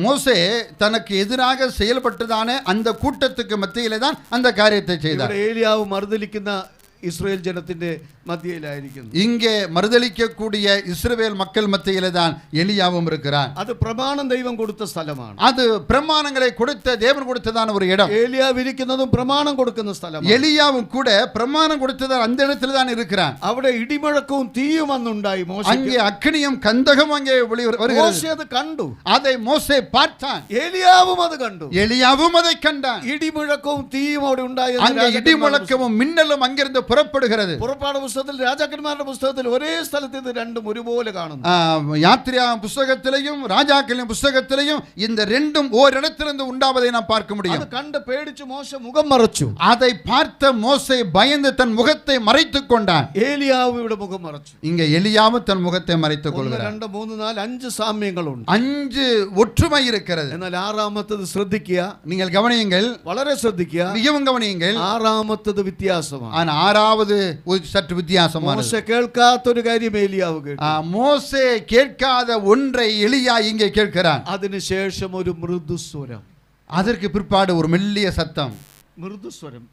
மோசே தனக்கு எதிராக செயல்பட்டதான அந்த கூட்டத்துக்கு மத்தியிலே தான் அந்த காரியத்தை செய்தார். ഏലിയാവ് മറുതലിക്കുന്ന ഇസ്രായേൽ ജനത്തിന്റെ மத்தியிலாയിരിക്കുന്നു. இங்கே மறுதலிக்கக்கூடிய இஸ்ரவேல் மக்கள் மத்தியிலே தான் எலியாவும் இருக்கிறான். அது பிரமாணம் தெய்வம் கொடுத்த ஸ்தலമാണ്. அது பிரமாணங்களை கொடுத்த தேவன் கொடுத்ததான ஒரு இடம். ஏலியாവ് ഇരിക്കുന്നതും പ്രമാണം കൊടുക്കുന്ന സ്ഥലമാണ്. எலியாவும் கூட பிரமாணம் கொடுத்ததால் அந்த இடத்துல தான் இருக்கிறான். അവിടെ ഇടിമുഴക്കവും തീയും വന്നുണ്ടായി. മോശே அங்கே அக்கினியும் கந்தகம் அங்கே வருகிறது. മോശേ അത് കണ്ടു. அதை மோசே பார்த்தான். ഏലിയാവും അത് കണ്ടു. எலியாவும் அதை கண்டான். ഇടിമുഴക്കവും തീയും അവിടെ ഉണ്ടായി. அங்கே இடிமுழக்கமும் மின்னலும் அங்கிருந்து புறப்படுகிறது. പുറപ്പാട് പുസ്തകത്തിൽ, രാജാക്കന്മാരുടെ പുസ്തകത്തിൽ ഒരേ സ്ഥലത്ത് ഇത് രണ്ടും ഒരുപോലെ കാണുന്നു. யாத்திரையாம் புஸ்தகத்திலையும் ராஜாக்களின் புஸ்தகத்திலையும் இந்த ரெண்டும் ஓரிடத்திலிருந்து உண்டாவதை நாம் பார்க்க முடியும். அது கண்டு பேடிச்சு மோசே முகம் மறைச்சு. அதை பார்த்த மோசே பயந்து தன் முகத்தை மறைத்துக் கொண்டான். ഏലിയാവ് ഇവിടെ മുഖം മറച്ചു. இங்க எலியாவும் தன் முகத்தை மறைத்துக் கொள்கிறார். 1 2 3 4 5 സാമ്യങ്ങളുണ്ട്. 5 ഒற்றுமை இருக்கிறது. എന്നാൽ ആറാമത്തേത് ശ്രദ്ധിക്കുക. நீங்கள் கவனியுங்கள், വളരെ ശ്രദ്ധിക്കുക. மிகவும் கவனியுங்கள். ആറാമത്തേത് വ്യത്യാസമാണ്. ஆனா 6வது சற்று வித்தியாசமானது. മോശേ കേൾക്കാത്തൊരു കാര്യം ഏലിയാവ് കേട്ടു. மோசே கேட்காத ஒன்றை எலியா இங்கே கேட்கிறான். അതിനുശേഷം ഒരു മൃദുസ്വരം. அதற்கு பிற்பாடு ஒரு மெல்லிய சத்தம். മൃദുസ്വരം,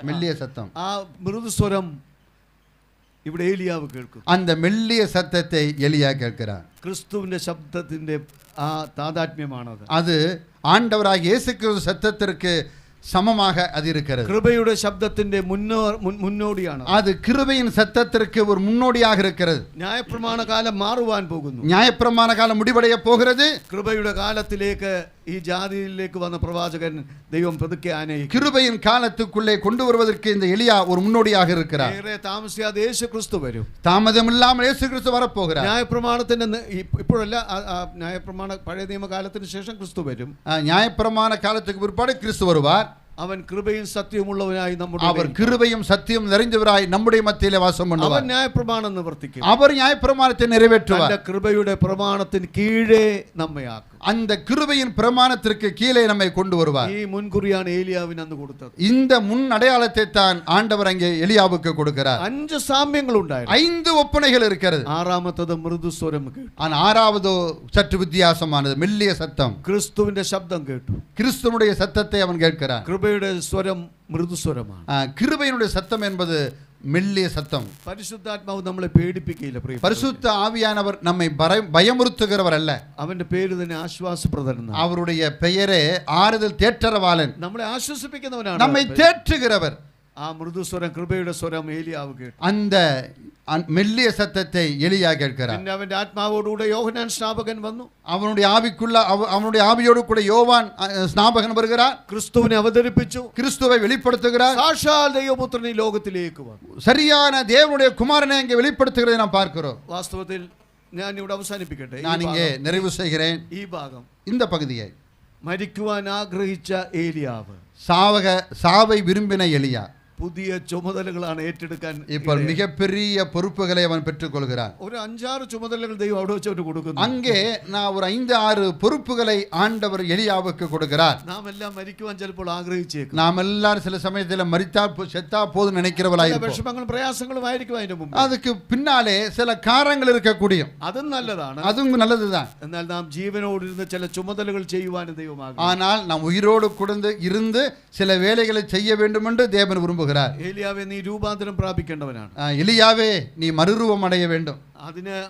மெல்லிய சத்தம். ആ മൃദുസ്വരം ഇവിടെ ഏലിയാവ് കേൾക്കും. அந்த மெல்லிய சத்தத்தை எலியா கேட்கிறான். ക്രിസ്തുവിന്റെ ശബ്ദത്തിന്റെ ആ താദാത്മ്യമാണത്. அது ஆண்டவராகிய இயேசு கிறிஸ்து சத்தத்திற்கு சமமாக அது இருக்கிறது. கிருபையுடைய சப்தத்தின் முன்னோடிയാണ്. அது கிருபையின் சத்தத்திற்கு ஒரு முன்னோடியாக இருக்கிறது. ന്യായപ്രമാണ കാലം മാറുവാൻ പോകുന്നു. ന്യായപ്രമാണ കാലം முடிவடைய போகிறது. കൃപയുടെ കാലത്തിലേക്ക് ഈ ജാതിയിലേക്ക് വന്ന പ്രവാചകൻ ദൈവം പതുക്കെ ആനയിക്കും. கிருபையின் காலத்துக்குள்ளே கொண்டு வருவதற்கு இந்த எலியா ஒரு முன்னோடியாக இருக்கிறார். ഏറെ താമസിയാതെ യേശു ക്രിസ്തു വരും. தாமதமில்லாமல் இயேசு கிறிஸ்து வரப்போகிறார். ന്യായപ്രമാണത്തിന്റെ ഇപ്പോഴല്ല, ന്യായപ്രമാണ പഴയ നിയമകാലത്തിന് ശേഷം ക്രിസ്തു വരും. ന്യായപ്രമാண காலத்துக்கு பிற்பாடு கிறிஸ்து வருவார். അവൻ കൃപയും സത്യവുമുള്ളവനായി നമ്മുടെ அவர் கிருபையும் சத்தியம் நிறைந்தவராய் நம்முடைய மத்தியிலே வாசம் பண்ணுவார். അവൻ ന്യായപ്രമാണം നിവർത്തിക്കും. அவர் நியாயப்பிரமாணத்தை நிறைவேற்றுவார். அந்த கிருபைയുടെ പ്രമാണത്തിന് കീഴേ നമ്മെ ആക്കും. அந்த கிருபையின் பிரமாணத்திற்கு கீழே நம்மை கொண்டு வருவார். ഈ മുൻകുറിയാണ് ഏലിയാവിന് അന്ന് കൊടുത്തത്. இந்த முன் அடையாளத்தை தான் ஆண்டவர் அங்கே எலியாவுக்கு கொடுக்கிறார். 5 സാമ്യങ്ങൾ ഉണ്ടായിരുന്നു. 5 ஒப்பனைகள் இருக்கிறது. ആറാമത്തേത് മൃദുസ്വരം കേട്ടു. ஆனா 6வது சற்று வித்தியாசமானது, மெல்லிய சத்தம். ക്രിസ്തുവിന്റെ ശബ്ദം കേട്ടു. கிறிஸ்துவினுடைய சத்தத்தை அவன் கேட்கிறான். കൃപയുടെ സ്വരം മൃദുസ്വരമാണ്. கிருபையினுடைய சத்தம் என்பது மெல்லிய சத்தம். പരിശുദ്ധാത്മാവ് നമ്മളെ പേടിപ്പിക്കില്ല. பரிசுத்த ஆவியானவர் நம்மை பயமுறுத்துகிறவர் அல்ல. അവന്റെ പേര് തന്നെ ആശ്വാസപ്രദൻ. அவருடைய பெயரே ஆறுதல் தேற்றரவாளன். നമ്മളെ ആശ്വസിപ്പിക്കുന്നവനാണ്, நம்மை தேற்றுகிறவர். ആ മൃദുസ്വരം, കൃപയുടെ സ്വരം ഏലിയാവ് കേട്ടു. அந்த மெல்லிய சத்தத்தை எலியா கேட்கிறார். പിന്നെ അവന്റെ ആത്മാവോടുകൂടെ യോഹന്നാൻ സ്നാപകൻ വന്നു. அவனுடைய ஆவியோடு கூட யோவான் ஸ்நாபகன் வருகிறார். ക്രിസ്തുവിനെ അവതരിപ്പിച്ചു. கிறிஸ்துவை வெளிப்படுத்துகிறார். സാക്ഷാൽ ദൈവപുത്രൻ ഈ ലോകത്തിലേക്ക് വന്നു. சரியான தேவனுடைய குமாரனை இங்கே வெளிப்படுத்துகிறதை நாம் பார்க்கிறோம். വാസ്തവത്തിൽ ഞാൻ ഇവിടെ അവസാനിപ്പിക്കട്ടെ. நான் இங்கே நிறைவு செய்கிறேன் ഈ ഭാഗം. இந்த பகுதியை മരിക്കുവാൻ ആഗ്രഹിച്ച ഏലിയാവ് சாவை விரும்பின எலியா പുതിയ ചുമതലകളാണ് ഏറ്റെടുക്കാൻ. ഇപ്പോൾ மிகப்பெரிய பொறுப்புகளை அவன் பெற்றுக்கொள்கிறான். ഒരു 5-6 ചുമതലകൾ ദൈവം അവിടെ വെച്ച് കൊടുക്കുന്നു. அங்கே நான் ஒரு 5-6 பொறுப்புகளை ஆண்டவர் எலியாவுக்கு கொடுக்கிறார். நாம் எல்லாம் மரிக்குவான் ചിലപ്പോൾ ആഗ്രഹിച്ചേക്കും. நாம் எல்லாரும் சில சமயத்தில் மரித்தா செத்தா போதும் நினைக்கிறவளாய் இருப்போம். വിഷമങ്ങളും പ്രയാസങ്ങളും ആയിരിക്കും അതിന്റെ മുമ്പ്. அதுக்கு பின்னாலே சில காரணங்கள் இருக்கக்கூடியும். അതും നല്ലതാണ്. அதுவும் நல்லதுதான். എന്നാൽ നാം ജീവനോട് ഇരുന്ന് ചില ചുമതലകൾ ചെയ്യുവാൻ ദൈവം ആഗ്രഹിക്കുന്നു. ஆனால் நாம் உயிரோடு இருந்து சில வேலைகளை செய்ய வேண்டும் என்று தேவன் விரும்புகிறார். ഏലിയാവേ നീ രൂപാന്തരം പ്രാപിക്കേണ്ടവനാണ്. எலியாவே நீ மறுரூபம் அடைய வேண்டும்.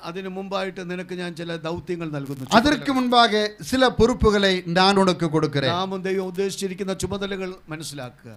അതിന് മുമ്പായിട്ട് നിനക്ക് ഞാൻ ചില ദൗത്യങ്ങൾ നൽകുന്നു. அதற்கு முன்பாக சில பொறுப்புகளை நான் உனக்கு கொடுக்கிறேன். നാം ദൈവം ഉദ്ദേശിച്ചിരിക്കുന്ന ചുമതലകൾ മനസ്സിലാക്കുക.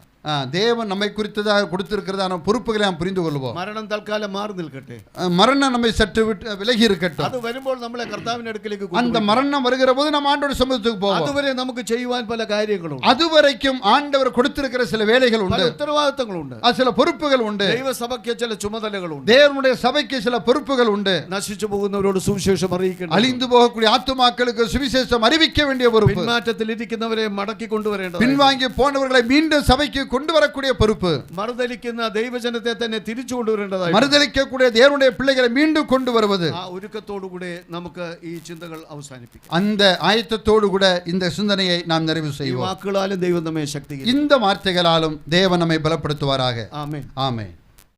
தேவன் நம்மை குறித்ததாக கொடுத்திருக்கிறதான பொறுப்புகளை நாம் புரிந்து கொள்வோம். മരണം തൽക്കാലം മാറി നിൽക്കട്ടെ. மரணம் நம்மை சற்று விட்டு விலகி இருக்கட்டும். അത് വരുമ്പോൾ നമ്മളെ കർത്താവിന്റെ അടുക്കലേക്ക് കൊണ്ടുപോകും. அந்த மரணம் வருகிற போது நாம் ஆண்டவருடைய சமூகத்துக்கு போவோம். അതുവരെ നമുക്ക് ചെയ്യുവാൻ പല കാര്യങ്ങളുണ്ട്. அதுவரைக்கும் ஆண்டவர் கொடுத்திருக்கிற சில வேலைகள் உண்டு. പല ഉത്തരവാദിത്തങ്ങളുണ്ട്. சில பொறுப்புகள் உண்டு. ദൈവസഭയ്ക്ക് ചില ചുമതലകളുണ്ട്. தேவனுடைய சபைக்கு சில பொறுப்புகள் உண்டு. നശിച്ചു പോകുന്നവരോട് സുവിശേഷം അറിയിക്കണം. அழிந்து போகக்கூடிய ஆத்துமாக்களுக்கு சுவிசேஷம் அறிவிக்க வேண்டிய பொறுப்பு. പിന്മാറ്റത്തിൽ ഇരിക്കുന്നവരെ മടക്കി കൊണ്ടുവരേണ്ടത്. பின்வாங்கி போனவர்களை மீண்டும் சபைக்கு கொண்டு வரக்கூடிய பொறுப்பு. മറുതലിക്കുന്ന ദൈവജനത്തെ തന്നെ തിരിച്ചു കൊണ്ടുവരേണ്ടതാണ്. மறுதலிக்கக்கூடிய தேவனுடைய பிள்ளைகளை மீண்டும் கொண்டு வருவது. ആ ഒരുക്കത്തോടുകൂടി നമുക്ക് ഈ ചിന്തകൾ അവസാനിപ്പിക്കാം. அந்த ஆயத்தத்தோடு கூட இந்த சிந்தனையை நாம் நிறைவு ഈ செய்வோம். വാക്കുകളാലും ദൈവം നമ്മെ ശക്തീകരിക്കും. இந்த வார்த்தைகளாலும் தேவன் நம்மை பலப்படுத்துவாராக. ആമേൻ. ஆமென்.